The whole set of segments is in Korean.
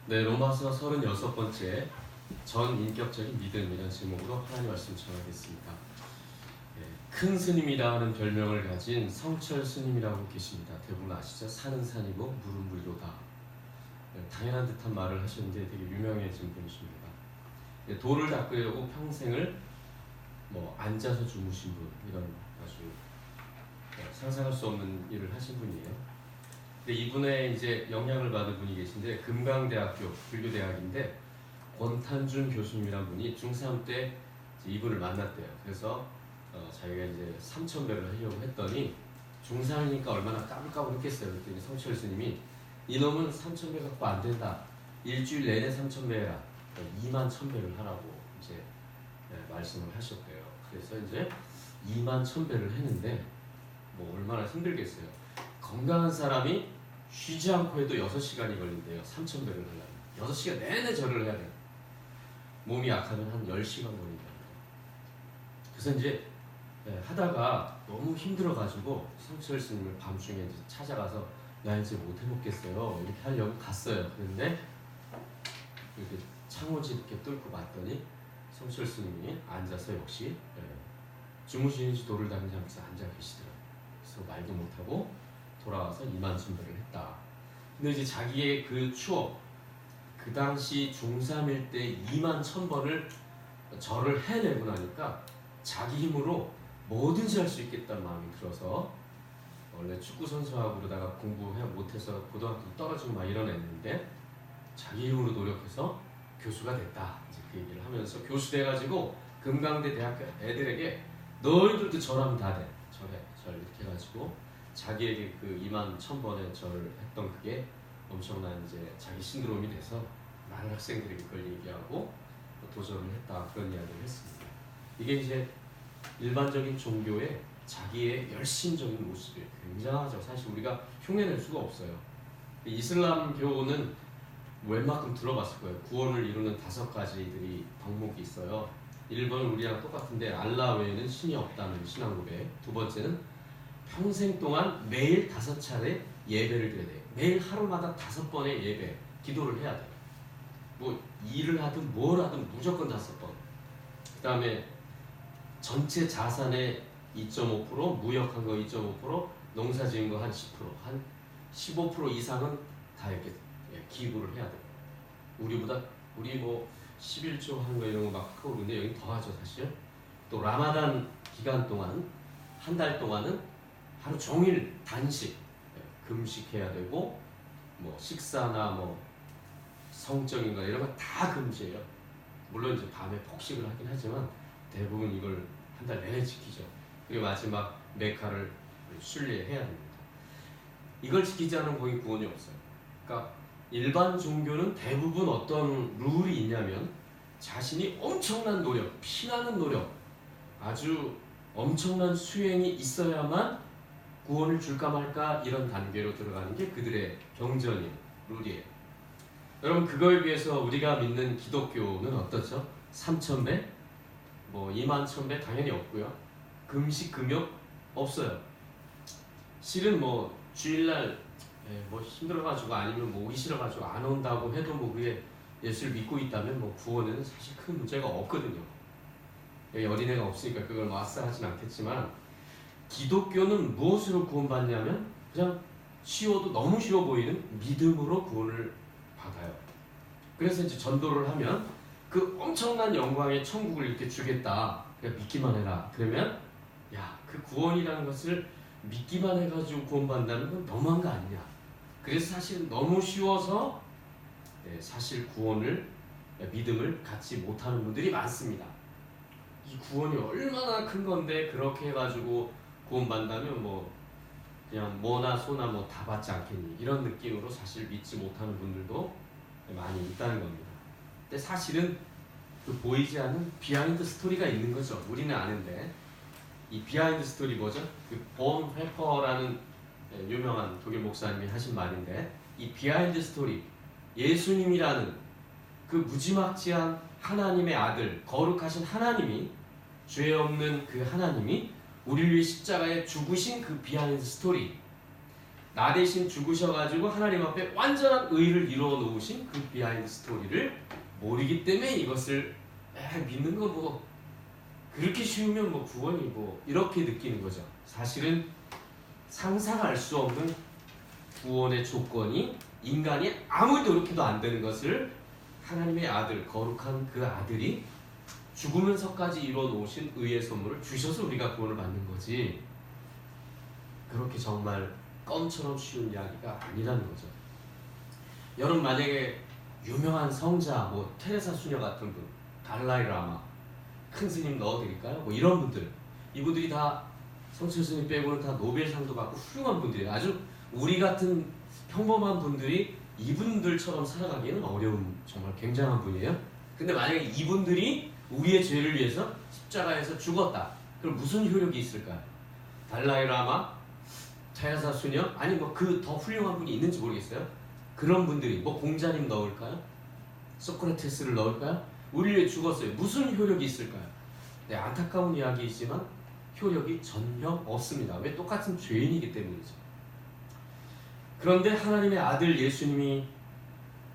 네, 로마서 36번째 전인격적인 믿음이라는 제목으로 하나님 말씀 전하겠습니다. 큰 스님이라는 별명을 가진 성철 스님이라고 계십니다. 대부분 아시죠? 산은 산이고 물은 물이로다. 당연한 듯한 말을 하셨는데 되게 유명해진 분이십니다. 돌을 닦으려고 평생을 앉아서 주무신 분, 이런 아주 상상할 수 없는 일을 하신 분이에요. 근데 이분의 이제 영향을 받은 분이 계신데, 금강대학교 불교대학인데 권탄준 교수님이란 분이 중3 때 이분을 만났대요. 그래서 자기가 이제 3,000배를 하려고 했더니, 중3이니까 얼마나 까불까불했겠어요. 그랬더니 성철 스님이 이놈은 3,000배 갖고 안 된다. 일주일 내내 3,000배 해라. 21,000배를 하라고 이제 말씀을 하셨대요. 그래서 이제 21,000배를 했는데 얼마나 힘들겠어요. 건강한 사람이 쉬지 않고 해도 6시간이 걸린대요. 3,000배를 하려면 6시간 내내 절을 해야 돼요. 몸이 약하면 한 10시간 걸린다. 그래서 이제 하다가 너무 힘들어가지고 성철 스님을 밤중에 이제 찾아가서 나 이제 못 해먹겠어요 이렇게 하려고 갔어요. 그런데 이렇게 창호지 이렇게 뚫고 봤더니 성철 스님이 앉아서 역시 주무시는지 돌을 닦는지 하면서 앉아 계시더라고요. 그래서 말도 못하고 돌아와서 21,000배를 했다. 근데 이제 자기의 그 추억, 그 당시 중3일 때 21,000번을 절을 해내고 나니까 자기 힘으로 뭐든지 할 수 있겠다는 마음이 들어서, 원래 축구 선수하고 그러다가 공부 못해서 고등학교 떨어지고 막 이런 애인데 자기 힘으로 노력해서 교수가 됐다. 이제 그 얘기를 하면서 교수 돼가지고 금강대 대학교 애들에게 너희들도 절하면 다 돼. 절 이렇게 해가지고 자기에게 그 21,000번의 절을 했던 그게 엄청난 이제 자기 신드롬이 돼서 많은 학생들에게 그걸 얘기하고 도전을 했다. 그런 이야기를 했습니다. 이게 이제 일반적인 종교의 자기의 열심적인 모습이에요. 굉장하죠. 사실 우리가 흉내낼 수가 없어요. 이슬람교는 웬만큼 들어봤을 거예요. 구원을 이루는 5가지들이 덕목이 있어요. 1번은 우리랑 똑같은데 알라 외에는 신이 없다는 신앙 고백. 2번째는 평생 동안 매일 5차례 예배를 드려야 돼요. 매일 하루마다 5번의 예배, 기도를 해야 돼요. 일을 하든 뭘 하든 무조건 5번. 그 다음에 전체 자산의 2.5%, 무역한 거 2.5%, 농사 지은 거 한 10%, 한 15% 이상은 다 이렇게 기부를 해야 돼요. 우리 11조 하는 거 이런 거 막 하고 그러는데 여기 더 하죠, 사실. 또 라마단 기간 동안, 한 달 동안은 하루 종일 단식, 금식해야 되고, 식사나 성적인 거 이런 거 다 금지예요. 물론 이제 밤에 폭식을 하긴 하지만 대부분 이걸 한 달 내내 지키죠. 그리고 마지막 메카를 순례해야 됩니다. 이걸 지키지 않으면 거기 구원이 없어요. 그러니까 일반 종교는 대부분 어떤 룰이 있냐면, 자신이 엄청난 노력, 피나는 노력, 아주 엄청난 수행이 있어야만 구원을 줄까 말까 이런 단계로 들어가는 게 그들의 경전이에요. 룰이에요. 여러분, 그걸 위해서 우리가 믿는 기독교는 어떻죠? 3,000배? 21,000배 당연히 없고요. 금식, 금욕 없어요. 실은 주일날 힘들어가지고 아니면 오기 싫어가지고 안 온다고 해도 그게 예수를 믿고 있다면 구원에는 사실 큰 문제가 없거든요. 여기 어린애가 없으니까 그걸 아싸 하진 않겠지만, 기독교는 무엇으로 구원받냐면 그냥 쉬워도 너무 쉬워 보이는 믿음으로 구원을 받아요. 그래서 이제 전도를 하면 그 엄청난 영광의 천국을 이렇게 주겠다. 그냥 믿기만 해라. 그러면 그 구원이라는 것을 믿기만 해가지고 구원받는다는 건 너무한 거 아니냐. 그래서 사실 너무 쉬워서 사실 구원을, 믿음을 갖지 못하는 분들이 많습니다. 이 구원이 얼마나 큰 건데 그렇게 해가지고 구원받는다면 그냥 뭐나 소나 다 받지 않겠니, 이런 느낌으로 사실 믿지 못하는 분들도 많이 있다는 겁니다. 근데 사실은 그 보이지 않는 비하인드 스토리가 있는 거죠. 우리는 아는데 이 비하인드 스토리 뭐죠? 그 본 회퍼라는 유명한 독일 목사님이 하신 말인데, 이 비하인드 스토리, 예수님이라는 그 무지막지한 하나님의 아들, 거룩하신 하나님이, 죄 없는 그 하나님이 우리를 위해 십자가에 죽으신 그 비하인드 스토리, 나 대신 죽으셔가지고 하나님 앞에 완전한 의를 이루어 놓으신 그 비하인드 스토리를 모르기 때문에 이것을 믿는 거 뭐 그렇게 쉬우면 뭐 구원이 뭐 이렇게 느끼는 거죠. 사실은 상상할 수 없는 구원의 조건이 인간이 아무리 노력해도 안 되는 것을 하나님의 아들, 거룩한 그 아들이 죽으면서까지 이루어 놓으신 의의 선물을 주셔서 우리가 구원을 받는 거지, 그렇게 정말 껌처럼 쉬운 이야기가 아니라는 거죠. 여러분 만약에 유명한 성자, 뭐 테레사 수녀 같은 분, 달라이 라마, 큰 스님 넣어드릴까요? 뭐 이런 분들, 이분들이 다 성철 스님 빼고는 다 노벨상도 받고 훌륭한 분들이에요. 아주 우리 같은 평범한 분들이 이분들처럼 살아가기에는 어려운 정말 굉장한 분이에요. 근데 만약에 이분들이 우리의 죄를 위해서 십자가에서 죽었다, 그럼 무슨 효력이 있을까요? 달라이 라마, 테레사 수녀, 아니 뭐 그 더 훌륭한 분이 있는지 모르겠어요. 그런 분들이 뭐 공자님 넣을까요? 소크라테스를 넣을까요? 우리를 위해 죽었어요. 무슨 효력이 있을까요? 네, 안타까운 이야기이지만 효력이 전혀 없습니다. 왜? 똑같은 죄인이기 때문이죠. 그런데 하나님의 아들 예수님이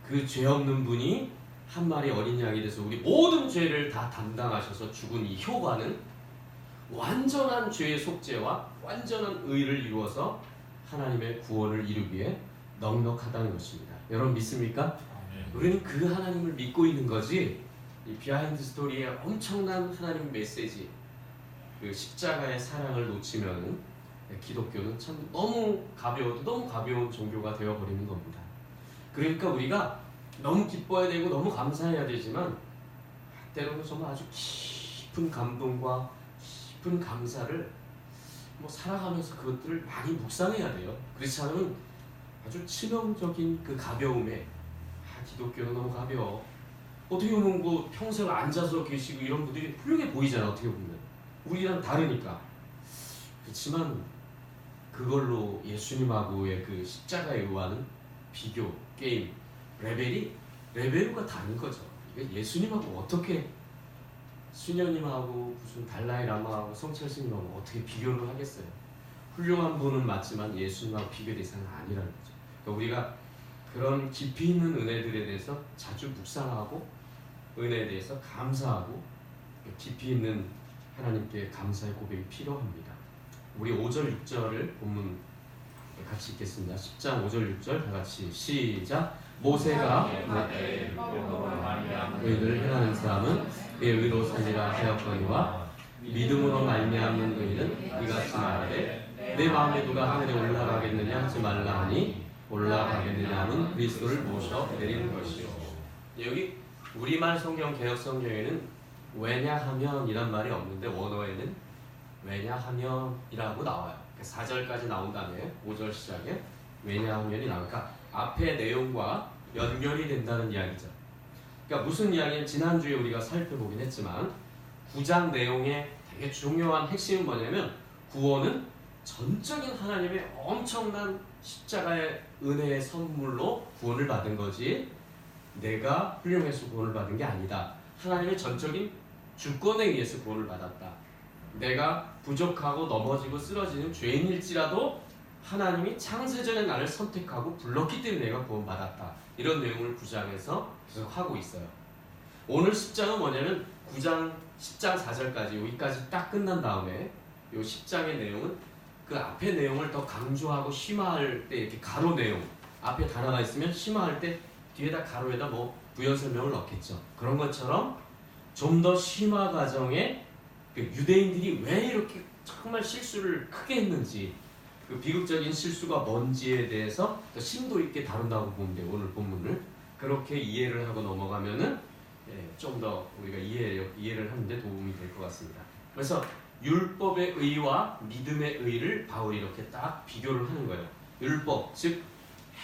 그 죄 없는 분이 한 마리 어린 양이 돼서 우리 모든 죄를 다 담당하셔서 죽은 이 효과는 완전한 죄의 속죄와 완전한 의를 이루어서 하나님의 구원을 이루기에 넉넉하다는 것입니다. 여러분 믿습니까? 우리는 그 하나님을 믿고 있는 거지, 이 비하인드 스토리의 엄청난 하나님 메시지, 그 십자가의 사랑을 놓치면 기독교는 참 너무 가벼워도 너무 가벼운 종교가 되어버리는 겁니다. 그러니까 우리가 너무 기뻐해야 되고 너무 감사해야 되지만 때로는 정말 아주 깊은 감동과 깊은 감사를 뭐 살아가면서 그것들을 많이 묵상해야 돼요. 그렇지 않으면 아주 치명적인 그 가벼움에 기독교는 너무 가벼워, 어떻게 보면 뭐 평생 앉아서 계시고 이런 분들이 훌륭해 보이잖아. 어떻게 보면 우리랑 다르니까. 그렇지만 그걸로 예수님하고의 그 십자가의 의와는 비교, 게임, 레벨과 다른 거죠. 이게 예수님하고 어떻게, 수녀님하고 무슨 달라이 라마하고 성철 스님하고 어떻게 비교를 하겠어요. 훌륭한 분은 맞지만 예수님하고 비교 대상은 아니라는 거죠. 그러니까 우리가 그런 깊이 있는 은혜들에 대해서 자주 묵상하고 은혜에 대해서 감사하고 깊이 있는 하나님께 감사의 고백이 필요합니다. 우리 5절 6절을 본문 같이 읽겠습니다. 10장 5절 6절 다 같이 시작. 모세가 의를 행하는 사람은 내 의로 살리라 하였거니와 믿음으로 말미암는 의는 이같이 말하되 내 마음에 누가 하늘에 올라가겠느냐 하지 말라 하니 올라가겠느냐 하면 그리스도를 모셔 내리는 것이요. 여기 우리말 성경 개역 성경에는 왜냐하면 이란 말이 없는데 원어에는 왜냐하면이라고 나와요. 4절까지 나온 다음에 5절 시작에 왜냐하면이 나오니까 앞의 내용과 연결이 된다는 이야기죠. 그러니까 무슨 이야기는 지난주에 우리가 살펴보긴 했지만 9장 내용의 되게 중요한 핵심은 뭐냐면 구원은 전적인 하나님의 엄청난 십자가의 은혜의 선물로 구원을 받은 거지 내가 훌륭해서 구원을 받은 게 아니다. 하나님의 전적인 주권에 의해서 구원을 받았다. 내가 부족하고 넘어지고 쓰러지는 죄인일지라도 하나님이 창세전에 나를 선택하고 불렀기 때문에 내가 구원받았다. 이런 내용을 9장에서 계속 하고 있어요. 오늘 10장은 뭐냐면 9장 10장 4절까지 여기까지 딱 끝난 다음에 이 10장의 내용은 그 앞에 내용을 더 강조하고 심화할 때 이렇게 가로 내용, 앞에 단어가 있으면 심화할 때 뒤에다 가로에다 뭐 부연 설명을 넣겠죠. 그런 것처럼 좀 더 심화 과정에 그 유대인들이 왜 이렇게 정말 실수를 크게 했는지, 그 비극적인 실수가 뭔지에 대해서 더 심도 있게 다룬다고 보면 돼요. 오늘 본문을 그렇게 이해를 하고 넘어가면은 좀 더 우리가 이해를 하는데 도움이 될 것 같습니다. 그래서 율법의 의와 믿음의 의를 바울이 이렇게 딱 비교를 하는 거예요. 율법, 즉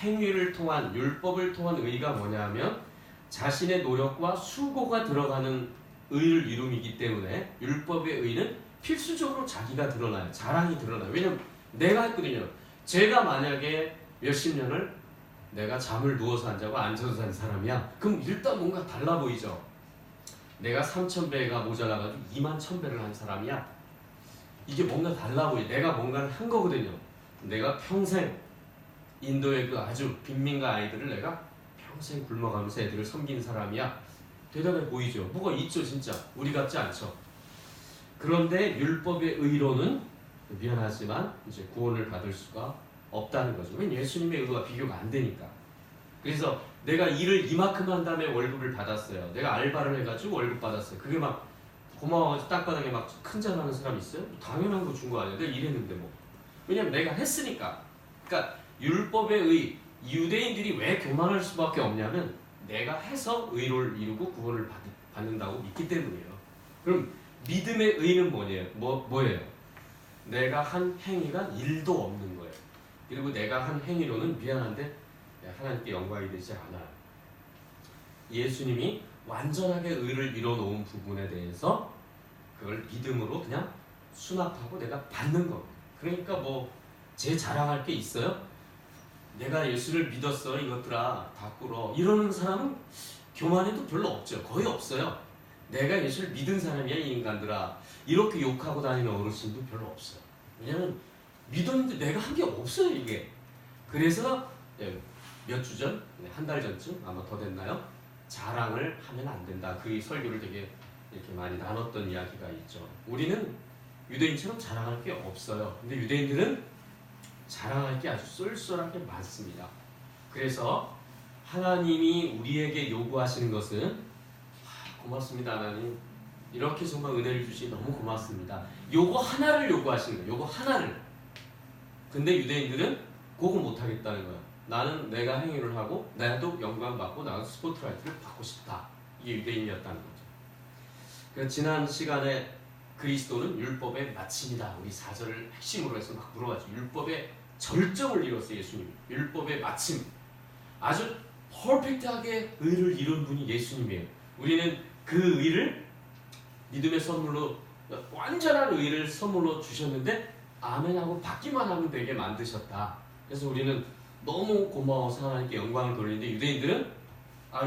행위를 통한, 율법을 통한 의가 뭐냐 하면 자신의 노력과 수고가 들어가는 의를 이룸이기 때문에 율법의 의는 필수적으로 자기가 드러나요. 자랑이 드러나요. 왜냐면 내가 했거든요. 제가 만약에 몇십 년을 내가 잠을 누워서 안 자고 앉아서 산 사람이야. 그럼 일단 뭔가 달라 보이죠. 내가 3,000배가 모자라가지고 21,000배를 한 사람이야. 이게 뭔가 달라 보여. 내가 뭔가를 한 거거든요. 내가 평생 인도의 그 아주 빈민가 아이들을 내가 평생 굶어가면서 애들을 섬긴 사람이야. 대단해 보이죠? 뭐가 있죠 진짜. 우리 같지 않죠. 그런데 율법의 의로는 미안하지만 이제 구원을 받을 수가 없다는 거죠. 왜냐면 예수님의 의가 비교가 안 되니까. 그래서 내가 일을 이만큼 한 다음에 월급을 받았어요. 내가 알바를 해가지고 월급 받았어요. 그게 막 고마워가지고 땅바닥에 막 큰잔하는 사람 있어요? 당연한 거 준 거 아니야. 내가 일했는데 뭐. 왜냐면 내가 했으니까. 그러니까 율법의 의, 유대인들이 왜 교만할 수밖에 없냐면 내가 해서 의를 이루고 구원을 받는다고 믿기 때문이에요. 그럼 믿음의 의는 뭐예요? 내가 한 행위가 일도 없는 거예요. 그리고 내가 한 행위로는 미안한데 하나님께 영광이 되지 않아요. 예수님이 완전하게 의를 이뤄놓은 부분에 대해서 그걸 믿음으로 그냥 수납하고 내가 받는 겁니다. 그러니까 뭐 제 자랑할 게 있어요? 내가 예수를 믿었어 이것들아 다 꿇어 이러는 사람은 교만해도 별로 없죠. 거의 없어요. 내가 예수를 믿은 사람이야 이 인간들아 이렇게 욕하고 다니는 어르신도 별로 없어요. 왜냐면 믿었는데 내가 한 게 없어요 이게. 그래서 몇 주 전, 한 달 전쯤 아마 더 됐나요? 자랑을 하면 안 된다. 그 설교를 되게 이렇게 많이 나눴던 이야기가 있죠. 우리는 유대인처럼 자랑할 게 없어요. 근데 유대인들은 자랑할 게 아주 쏠쏠하게 많습니다. 그래서 하나님이 우리에게 요구하시는 것은 고맙습니다 하나님 이렇게 정말 은혜를 주시니 너무 고맙습니다. 요거 하나를 요구하시는 거예요. 요거 하나를. 근데 유대인들은 그거 못하겠다는 거예요. 나는 내가 행위를 하고 나도 영광 받고 나도 스포트라이트를 받고 싶다. 이게 유대인이었다는 거죠. 그래서 지난 시간에 그리스도는 율법의 마침이다. 우리 4절을 핵심으로 해서 막 물어봤죠. 율법의 절정을 이뤘어요. 예수님이. 율법의 마침. 아주 퍼펙트하게 의를 이룬 분이 예수님이에요. 우리는 그 의를 믿음의 선물로 완전한 의를 선물로 주셨는데 아멘하고 받기만 하면 되게 만드셨다. 그래서 우리는 너무 고마워서 하나님께 영광을 돌리는데 유대인들은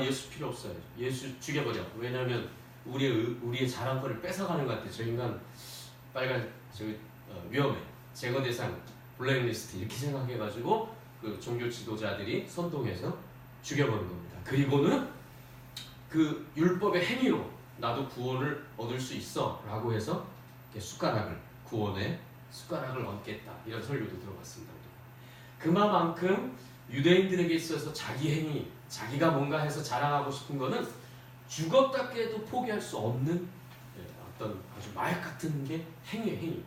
예수 필요 없어요. 예수 죽여버려. 왜냐하면 우리의 자랑거리를 뺏어가는 것 같아. 저 인간 빨간 위험해. 제거 대상 블랙리스트 이렇게 생각해가지고 그 종교 지도자들이 선동해서 죽여버린 겁니다. 그리고는 그 율법의 행위로 나도 구원을 얻을 수 있어 라고 해서 구원의 숟가락을 얹겠다 이런 설교도 들어봤습니다. 그만큼 유대인들에게 있어서 자기 행위, 자기가 뭔가 해서 자랑하고 싶은 거는 죽었다 깨도 포기할 수 없는 어떤 아주 마약 같은 게 행위.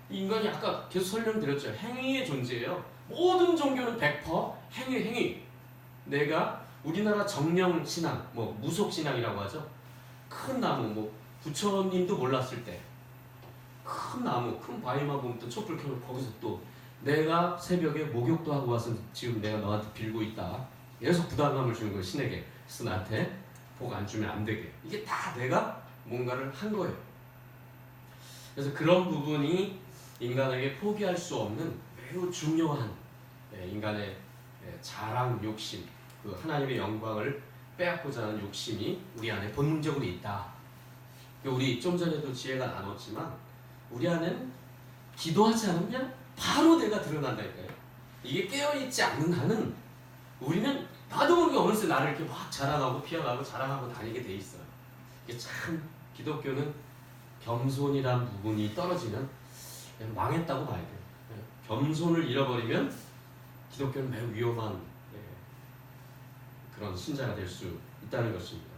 인간이 아까 계속 설명드렸죠. 행위의 존재예요. 모든 종교는 100% 행위. 내가 우리나라 정령신앙, 무속신앙이라고 하죠. 큰 나무, 부처님도 몰랐을 때 큰 나무, 큰 바위만 보면 또 촛불 켜놓고 거기서 또 내가 새벽에 목욕도 하고 와서 지금 내가 너한테 빌고 있다. 계속 부담감을 주는 거예요. 신에게. 그래서 나한테 복 안 주면 안 되게. 이게 다 내가 뭔가를 한 거예요. 그래서 그런 부분이 인간에게 포기할 수 없는 매우 중요한 인간의 자랑 욕심, 그 하나님의 영광을 빼앗고자 하는 욕심이 우리 안에 본능적으로 있다. 우리 좀 전에도 지혜가 나눴지만 우리 안에는 기도하지 않으면 바로 내가 드러난다니까요. 이게 깨어있지 않는 한은 우리는 나도 모르게 어느새 나를 이렇게 막 자랑하고 피어나고 자랑하고 다니게 돼 있어요. 이게 참 기독교는 겸손이란 부분이 떨어지면 망했다고 봐야 돼요. 겸손을 잃어버리면 기독교는 매우 위험한 그런 신자가 될 수 있다는 것입니다.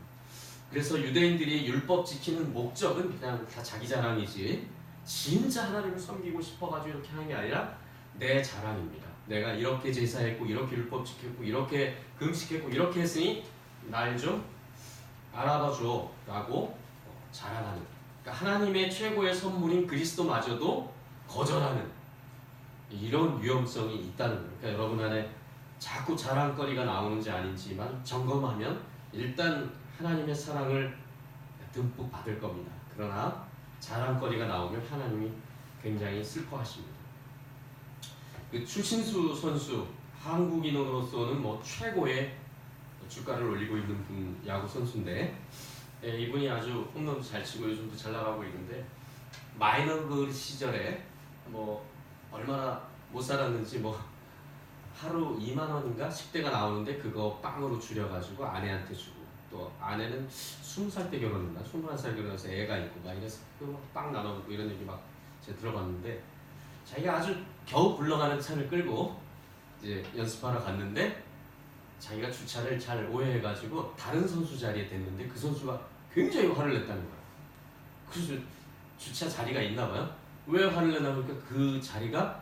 그래서 유대인들이 율법 지키는 목적은 그냥 다 자기 자랑이지 진짜 하나님을 섬기고 싶어가지고 이렇게 하는 게 아니라 내 자랑입니다. 내가 이렇게 제사했고 이렇게 율법 지켰고 이렇게 금식했고 이렇게 했으니 날 좀 알아봐줘 라고 자랑하는, 그러니까 하나님의 최고의 선물인 그리스도마저도 거절하는 이런 위험성이 있다는 거예요. 그러니까 여러분 안에 자꾸 자랑거리가 나오는지 아닌지만 점검하면 일단 하나님의 사랑을 듬뿍 받을 겁니다. 그러나 자랑거리가 나오면 하나님이 굉장히 슬퍼하십니다. 그 추신수 선수, 한국인으로서는 최고의 주가를 올리고 있는 분, 야구 선수인데 이분이 아주 홈런도 잘 치고 요즘도 잘 나가고 있는데 마이너리그 시절에 얼마나 못 살았는지 하루 2만 원인가 10대가 나오는데 그거 빵으로 줄여가지고 아내한테 주고, 또 아내는 20살 때 결혼했나 21살 결혼해서 애가 있고 막 이래서 빵 나눠 먹고 이런 얘기 막 제가 들어봤는데, 자기가 아주 겨우 굴러가는 차를 끌고 이제 연습하러 갔는데 자기가 주차를 잘 오해해가지고 다른 선수 자리에 댔는데 그 선수가 굉장히 화를 냈다는 거야. 그래서 주차 자리가 있나 봐요. 왜 화를 내나 보니까 그 자리가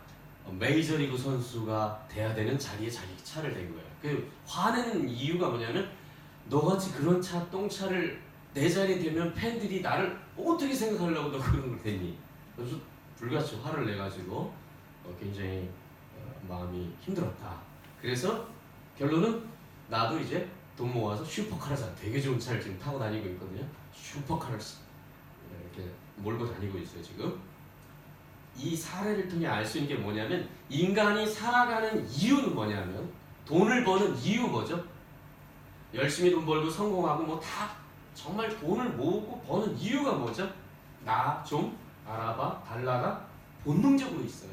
메이저리그 선수가 돼야 되는 자리에 자기 차를 댄 거예요. 그 화내는 이유가 뭐냐면, 너같이 그런 차 똥차를 내 자리에 대면 팬들이 나를 어떻게 생각하려고 너 그런 걸 대니. 그래서 불같이 화를 내가지고 굉장히 마음이 힘들었다. 그래서 결론은 나도 이제 돈 모아서 슈퍼카를 사, 되게 좋은 차를 지금 타고 다니고 있거든요. 슈퍼카를 이렇게 몰고 다니고 있어요 지금. 이 사례를 통해 알 수 있는 게 뭐냐면, 인간이 살아가는 이유는 뭐냐면, 돈을 버는 이유 뭐죠? 열심히 돈 벌고 성공하고 뭐 다 정말 돈을 모으고 버는 이유가 뭐죠? 나 좀 알아봐 달라가 본능적으로 있어요.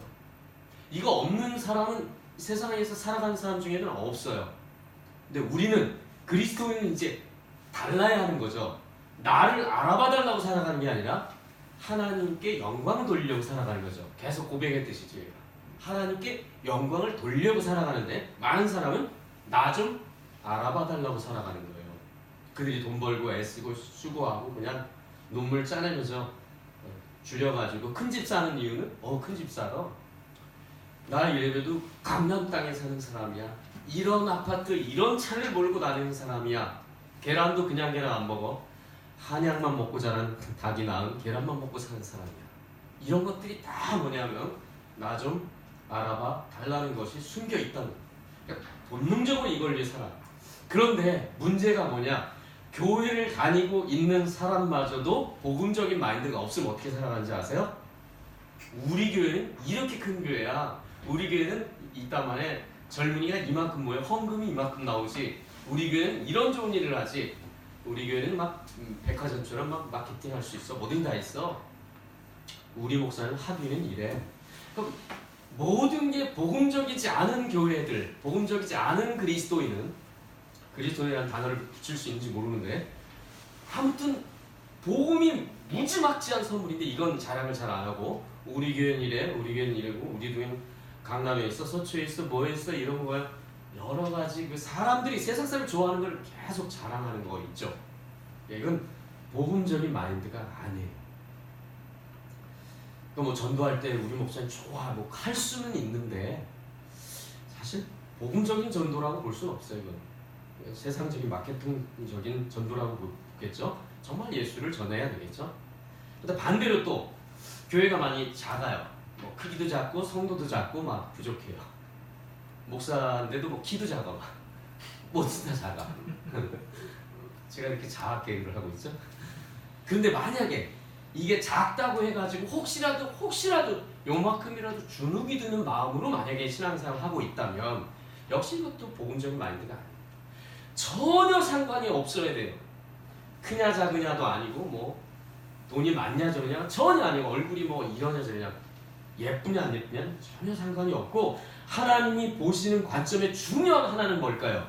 이거 없는 사람은 세상에서 살아가는 사람 중에는 없어요. 근데 우리는, 그리스도인은 이제 달라야 하는 거죠. 나를 알아봐 달라고 살아가는 게 아니라 하나님께 영광을 돌리려고 살아가는 거죠. 계속 고백했듯이 저희가 하나님께 영광을 돌리려고 살아가는데, 많은 사람은 나 좀 알아봐 달라고 살아가는 거예요. 그들이 돈 벌고 애쓰고 수고하고 그냥 눈물 짜내면서 줄여가지고 큰 집 사는 이유는 큰 집 살아. 나 이래봬도 강남 땅에 사는 사람이야. 이런 아파트 이런 차를 몰고 다니는 사람이야. 계란도 그냥 계란 안 먹어. 한약만 먹고 자란 닭이 낳은 계란만 먹고 사는 사람이야. 이런 것들이 다 뭐냐면 나 좀 알아봐 달라는 것이 숨겨 있다는 거야. 그러니까 본능적으로 이걸 위해 살아. 그런데 문제가 뭐냐? 교회를 다니고 있는 사람마저도 복음적인 마인드가 없으면 어떻게 살아가는지 아세요? 우리 교회는 이렇게 큰 교회야. 우리 교회는 이따만에 젊은이가 이만큼 모여 헌금이 이만큼 나오지. 우리 교회는 이런 좋은 일을 하지. 우리 교회는 막 백화점처럼 막 마케팅 할 수 있어. 뭐든 다 있어. 우리 목사는 합의는 이래. 그럼 모든 게 복음적이지 않은 교회들, 복음적이지 않은 그리스도인이라는 단어를 붙일 수 있는지 모르는데, 아무튼 복음이 무지막지한 선물인데 이건 자랑을 잘 안 하고, 우리 교회는 이래, 우리 교회는 이래고, 우리 교회는 강남에 있어, 서초에 있어, 뭐에 있어, 이런 거야. 여러 가지 그 사람들이 세상 사람을 좋아하는 걸 계속 자랑하는 거 있죠. 이건 복음적인 마인드가 아니에요. 뭐 전도할 때 우리 목사님 좋아, 뭐 할 수는 있는데 사실 복음적인 전도라고 볼 수는 없어요. 이건 세상적인 마케팅적인 전도라고 보겠죠. 정말 예수를 전해야 되겠죠. 근데 반대로 또 교회가 많이 작아요. 뭐 크기도 작고 성도도 작고 막 부족해요. 목사인데도 뭐 키도 작아, 뭐든 다 작아. 제가 이렇게 자학 개그를 하고 있죠. 그런데 만약에 이게 작다고 해가지고 혹시라도 요만큼이라도 주눅이 드는 마음으로 만약에 신앙생활을 하고 있다면, 역시 이것도 복음적인 마인드가 아니에요. 전혀 상관이 없어야 돼요. 크냐 작으냐도 아니고 뭐 돈이 많냐 적냐 전혀 아니고, 얼굴이 뭐 이러냐 저러냐 예쁘냐 안 예쁘냐 전혀 상관이 없고, 하나님이 보시는 관점의 중요한 하나는 뭘까요?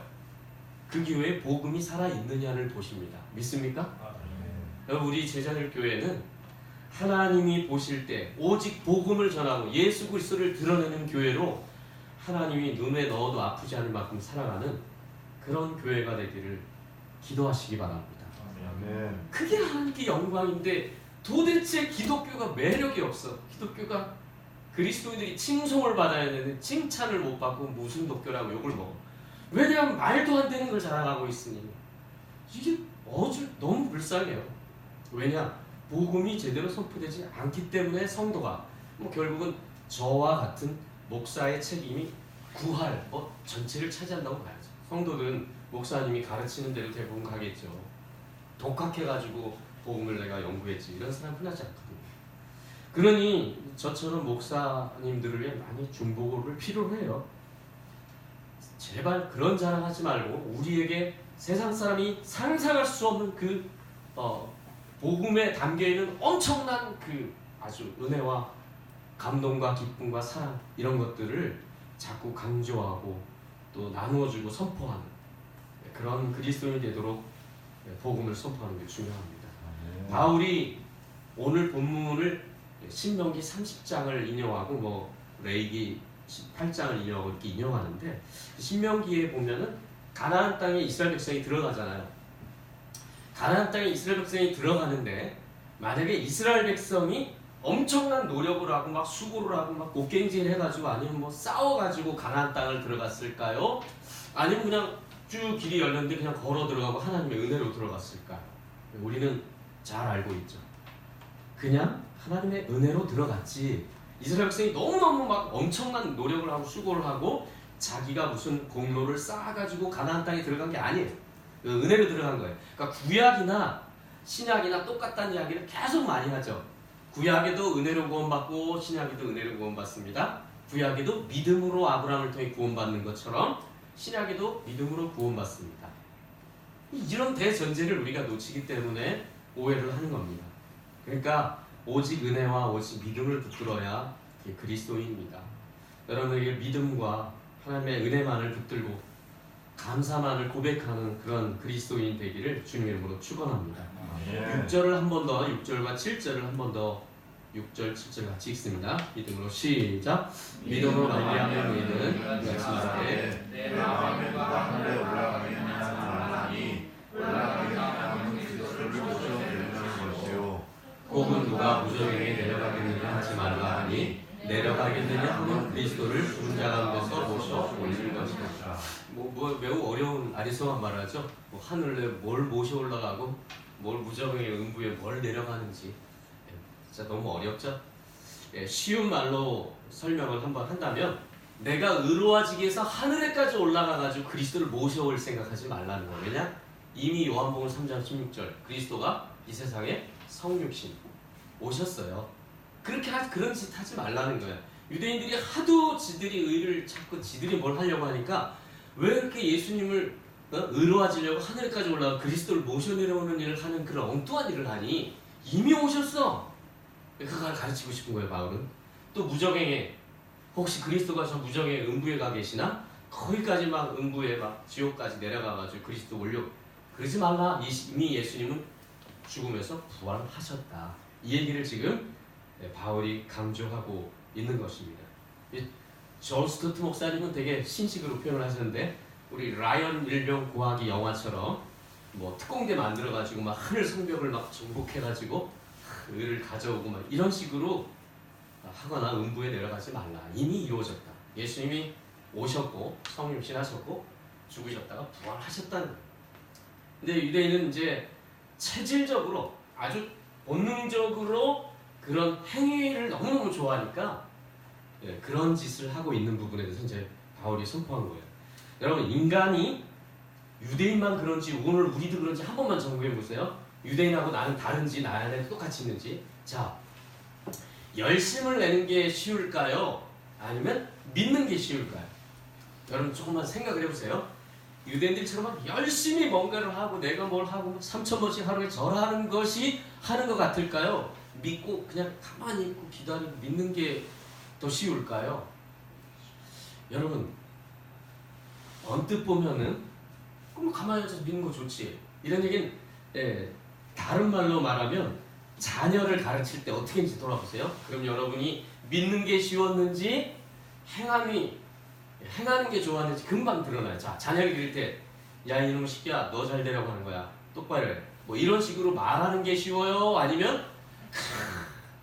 그 교회에 복음이 살아있느냐를 보십니다. 믿습니까? 여러분, 우리 제자들 교회는 하나님이 보실 때 오직 복음을 전하고 예수 그리스도를 드러내는 교회로 하나님이 눈에 넣어도 아프지 않을 만큼 살아가는 그런 교회가 되기를 기도하시기 바랍니다. 아멘. 그게 하나님께 영광인데, 도대체 기독교가 매력이 없어. 기독교가 그리스도인들이 칭송을 받아야 되는데 칭찬을 못 받고 무슨 독교라고 욕을 먹어. 왜냐하면 말도 안 되는 걸 자랑하고 있으니. 이게 너무 불쌍해요. 왜냐? 복음이 제대로 선포되지 않기 때문에 성도가 결국은 저와 같은 목사의 책임이 구할 전체를 차지한다고 봐야죠. 성도들은 목사님이 가르치는 대로 대부분 가겠죠. 독학해가지고 복음을 내가 연구했지, 이런 사람 흔하지 않거든요. 그러니 저처럼 목사님들을 위해 많이 중보를 필요로 해요. 제발 그런 자랑하지 말고 우리에게 세상 사람이 상상할 수 없는 그 복음에 담겨있는 엄청난 그 아주 은혜와 감동과 기쁨과 사랑, 이런 것들을 자꾸 강조하고 또 나누어주고 선포하는 그런 그리스도인이 되도록 복음을 선포하는 게 중요합니다. 바울이 오늘 본문을 신명기 30장을 인용하고 뭐 레위기 18장을 인용하고 이렇게 인용하는데, 신명기에 보면은 가나안 땅에 이스라엘 백성이 들어가잖아요. 가나안 땅에 이스라엘 백성이 들어가는데 만약에 이스라엘 백성이 엄청난 노력을 하고 막 수고를 하고 막 곡괭질 해가지고 아니면 뭐 싸워가지고 가나안 땅을 들어갔을까요? 아니면 그냥 쭉 길이 열렸는데 그냥 걸어 들어가고 하나님의 은혜로 들어갔을까요? 우리는 잘 알고 있죠. 그냥 하나님의 은혜로 들어갔지. 이스라엘 백성이 너무너무 막 엄청난 노력을 하고 수고를 하고 자기가 무슨 공로를 쌓아가지고 가나안 땅에 들어간 게 아니에요. 은혜로 들어간 거예요. 그러니까 구약이나 신약이나 똑같다는 이야기를 계속 많이 하죠. 구약에도 은혜로 구원받고 신약에도 은혜로 구원받습니다. 구약에도 믿음으로 아브라함을 통해 구원받는 것처럼 신약에도 믿음으로 구원받습니다. 이런 대전제를 우리가 놓치기 때문에 오해를 하는 겁니다. 그러니까 오직 은혜와 오직 믿음을 붙들어야 그리스도인입니다. 여러분에게 믿음과 하나님의 은혜만을 붙들고 감사만을 고백하는 그런 그리스도인 되기를 주님의 이름으로 축원합니다. 6절을 한 번 더, 6절과 7절을 한 번 더, 6절, 7절 같이 읽습니다. 믿음으로 시작. 믿음으로 말미암아 너희는 같이 말하되 내가 하늘에 올라가겠느냐 하니 올라가겠느냐 그리스도를 모셔 내려가는 것이요, 혹은 누가 무저갱에 내려가겠느냐 하지 말라 하니 내려가겠느냐 하면 그리스도를 죽은 자 가운데서 모셔 올리는 것이다. 뭐 매우 어려운 아리송한 말하죠. 뭐 하늘에 뭘 모셔 올라가고 뭘 무저갱의 음부에 뭘 내려가는지 진짜 너무 어렵죠. 쉬운 말로 설명을 한번 한다면 내가 의로워지기 위해서 하늘에까지 올라가가지고 그리스도를 모셔올 생각하지 말라는 거예요. 왜냐? 이미 요한복음 3장 16절 그리스도가 이 세상에 성육신 오셨어요. 그런 짓 하지 말라는 거야. 유대인들이 하도 지들이 의를 찾고 지들이 뭘 하려고 하니까 왜 이렇게 예수님을 의로워지려고 하늘까지 올라가 그리스도를 모셔 내려오는 일을 하는 그런 엉뚱한 일을 하니 이미 오셨어. 그걸 가르치고 싶은 거예요. 바울은 또 무저갱에 혹시 그리스도가 저 무저갱에 음부에 가 계시나? 거기까지 막 음부에 막 지옥까지 내려가가지고 그리스도 올려 그러지 말라. 이미 예수님은 죽으면서 부활하셨다. 이 얘기를 지금 바울이 강조하고 있는 것입니다. 존 스토트 목사님은 되게 신식으로 표현을 하셨는데 우리 라이언 일병 구하기 영화처럼 뭐 특공대 만들어가지고 막 하늘 성벽을 막 정복해가지고 의를 가져오고 막 이런 식으로 하거나 음부에 내려가지 말라. 이미 이루어졌다. 예수님이 오셨고 성육신 하셨고 죽으셨다가 부활하셨다는 거예요. 근데 유대인은 이제 체질적으로 아주 본능적으로 그런 행위를 너무너무 좋아하니까 그런 짓을 하고 있는 부분에 대해서 이제 바울이 선포한 거예요. 여러분 인간이 유대인만 그런지 오늘 우리도 그런지 한 번만 점검해 보세요. 유대인하고 나는 다른지 나는 똑같이 있는지. 자, 열심을 내는 게 쉬울까요? 아니면 믿는 게 쉬울까요? 여러분 조금만 생각을 해보세요. 유대인들처럼 막 열심히 뭔가를 하고 내가 뭘 하고 3,000번씩 하루에 절하는 것이 하는 것 같을까요? 믿고 그냥 가만히 있고 기다리고 믿는 게 더 쉬울까요? 여러분 언뜻 보면은 그럼 가만히 앉아서 믿는 거 좋지. 이런 얘기는 다른 말로 말하면 자녀를 가르칠 때 어떻게 했는지 돌아보세요. 그럼 여러분이 믿는 게 쉬웠는지 행하는 게 좋았는지 금방 드러나요. 자, 자녀를 기를 때 야 이놈의 새끼야 너 잘 되라고 하는 거야. 똑바로 해. 뭐 이런 식으로 말하는 게 쉬워요? 아니면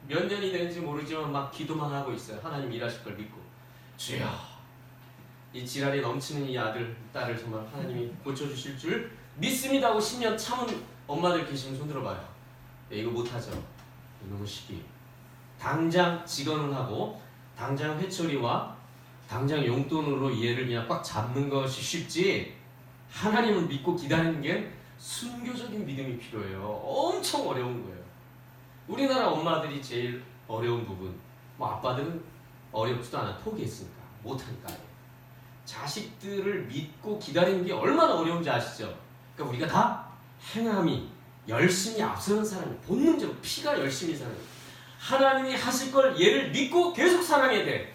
몇 년이 되는지 모르지만 막 기도만 하고 있어요. 하나님 일하실 걸 믿고 주여 이 지랄이 넘치는 이 아들 딸을 정말 하나님이 고쳐주실 줄 믿습니다 하고 10년 참은 엄마들 계시면 손 들어봐요. 이거 못하죠. 이놈의 시기. 당장 직언을 하고 당장 회초리와 당장 용돈으로 이해를 그냥 꽉 잡는 것이 쉽지 하나님을 믿고 기다리는 게 순교적인 믿음이 필요해요. 엄청 어려운 거예요. 우리나라 엄마들이 제일 어려운 부분, 뭐 아빠들은 어렵지도 않아 포기했으니까 못하니까 자식들을 믿고 기다리는 게 얼마나 어려운지 아시죠? 그러니까 우리가 다 행함이 열심히 앞서는 사람이 본능적으로 피가 열심히 사는 하나님이 하실 걸 얘를 믿고 계속 사랑해야 돼.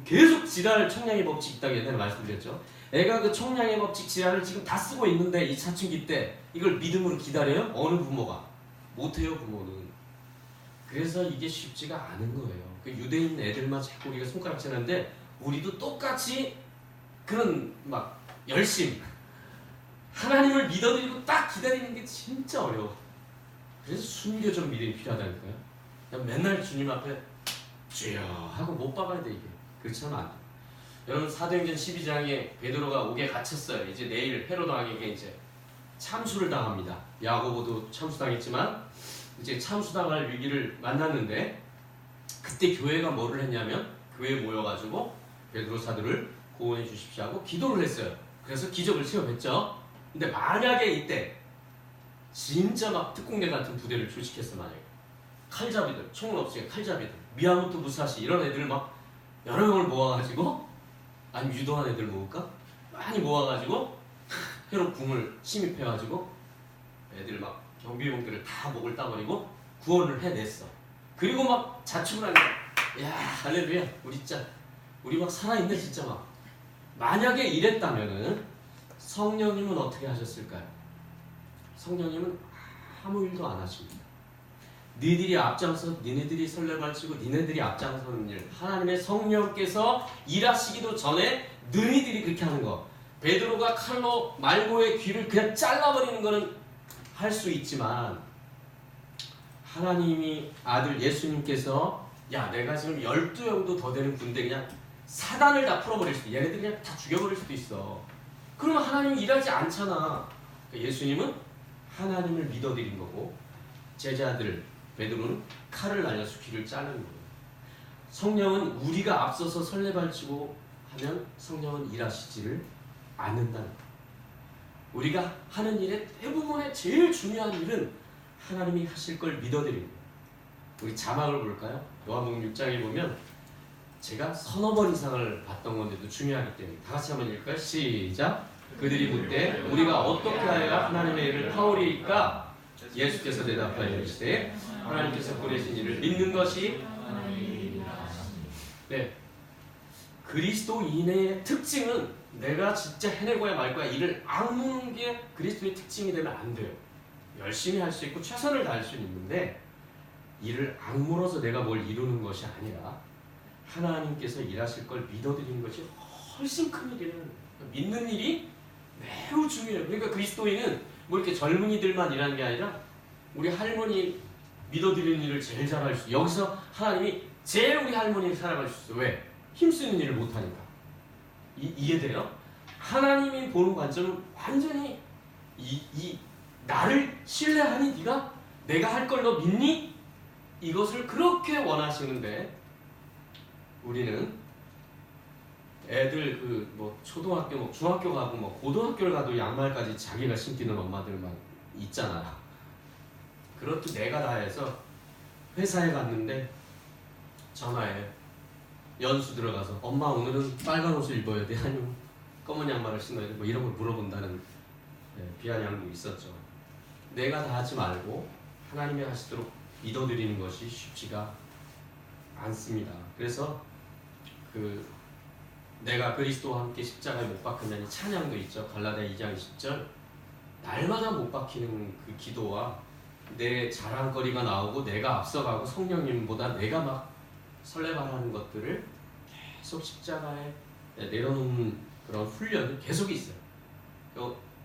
계속 지랄 청량의 법칙 있다고 옛날에 말씀드렸죠. 애가 그 청량의 법칙 지랄을 지금 다 쓰고 있는데 이 사춘기 때 이걸 믿음으로 기다려요? 어느 부모가? 못해요, 부모는. 그래서 이게 쉽지가 않은 거예요. 그 유대인 애들만 자꾸 우리가 손가락질하는데 우리도 똑같이 그런 막 열심, 하나님을 믿어드리고 딱 기다리는 게 진짜 어려워. 그래서 순교적 믿음이 필요하다니까요. 그냥 맨날 주님 앞에 주여 하고 못 박아야 돼 이게. 그렇지 않으면 안 돼. 여러분 사도행전 12장에 베드로가 옥에 갇혔어요. 이제 내일 헤로도 왕에게 이제 참수를 당합니다. 야고보도 참수당했지만 이제 참수당할 위기를 만났는데 그때 교회가 뭐를 했냐면 교회에 모여가지고 베드로 사도를 구원해 주십시오 하고 기도를 했어요. 그래서 기적을 체험했죠. 근데 만약에 이때 진짜 막 특공대 같은 부대를 조직했어. 만약에 칼잡이들, 총을 없이 칼잡이들, 미야모토 무사시 이런 애들 막 여러 명을 모아가지고, 아니 유도한 애들 모을까? 많이 모아가지고 헤롯 궁을 침입해가지고 애들 막 경비병들을 다 목을 따버리고 구원을 해냈어. 그리고 막 자축을 하니까 야 할렐루야 우리 막 살아있네 진짜 막. 만약에 이랬다면은 성령님은 어떻게 하셨을까요? 성령님은 아무 일도 안 하십니다. 니들이 앞장서 니네들이 설레발치고 니네들이 앞장서는 일, 하나님의 성령께서 일하시기도 전에 너희들이 그렇게 하는 거. 베드로가 칼로 말고의 귀를 그냥 잘라버리는 거는 할 수 있지만 하나님이 아들 예수님께서 야 내가 지금 12명도 더 되는 군대 그냥 사단을 다 풀어버릴 수도 있어. 얘네들 그냥 다 죽여버릴 수도 있어. 그러면 하나님이 일하지 않잖아. 그러니까 예수님은 하나님을 믿어드린 거고 제자들 베드로는 칼을 날려서 귀를 자르는 거예요. 성령은 우리가 앞서서 설레발치고 하면 성령은 일하시지를 않는다는 거예요. 우리가 하는 일의 대부분의 제일 중요한 일은 하나님이 하실 걸 믿어드리는 거예요. 우리 자막을 볼까요? 요한복음 6장에 보면 제가 서너 번 이상을 봤던 건데도 중요하기 때문에 다 같이 한번 읽을까요? 시작! 그들이 묻되 우리가 어떻게 하여야 하나님의 일을 하오리이까? 예수께서 대답하여 이르시되 하나님께서 보내신 일을 믿는 것이 네, 그리스도인의 특징은 내가 진짜 해내고야 말 거야 일을 악무는 게 그리스도의 특징이 되면 안 돼요. 열심히 할 수 있고 최선을 다할 수는 있는데 일을 악물어서 내가 뭘 이루는 것이 아니라 하나님께서 일하실 걸 믿어드리는 것이 훨씬 큰 일이에요. 믿는 일이 매우 중요해요. 그러니까 그리스도인은 뭐 이렇게 젊은이들만 일하는 게 아니라 우리 할머니 믿어드리는 일을 제일 잘할 수 있어요. 여기서 하나님이 제일 우리 할머니를 사랑할 수 있어요. 왜? 힘쓰는 일을 못하니까. 이해돼요? 하나님이 보는 관점은 완전히 나를 신뢰하니 네가 내가 할 걸 너 믿니? 이것을 그렇게 원하시는데 우리는 애들 그 뭐 초등학교 뭐 중학교 가고 뭐 고등학교를 가도 양말까지 자기가 신기는 엄마들만 있잖아. 그렇듯 내가 다 해서 회사에 갔는데 전화해. 연수 들어가서 엄마 오늘은 빨간 옷을 입어야 돼? 아니면 검은 양말을 신어야 돼? 뭐 이런 걸 물어본다는 비아냥도 있었죠. 내가 다 하지 말고 하나님이 하시도록 믿어드리는 것이 쉽지가 않습니다. 그래서 내가 그리스도와 함께 십자가에 못 박히면 이 찬양도 있죠. 갈라디아 2장 20절 날마다 못 박히는 그 기도와 내 자랑거리가 나오고 내가 앞서가고 성령님보다 내가 막 설레발하는 것들을 계속 십자가에 내려놓는 그런 훈련이 계속 있어요.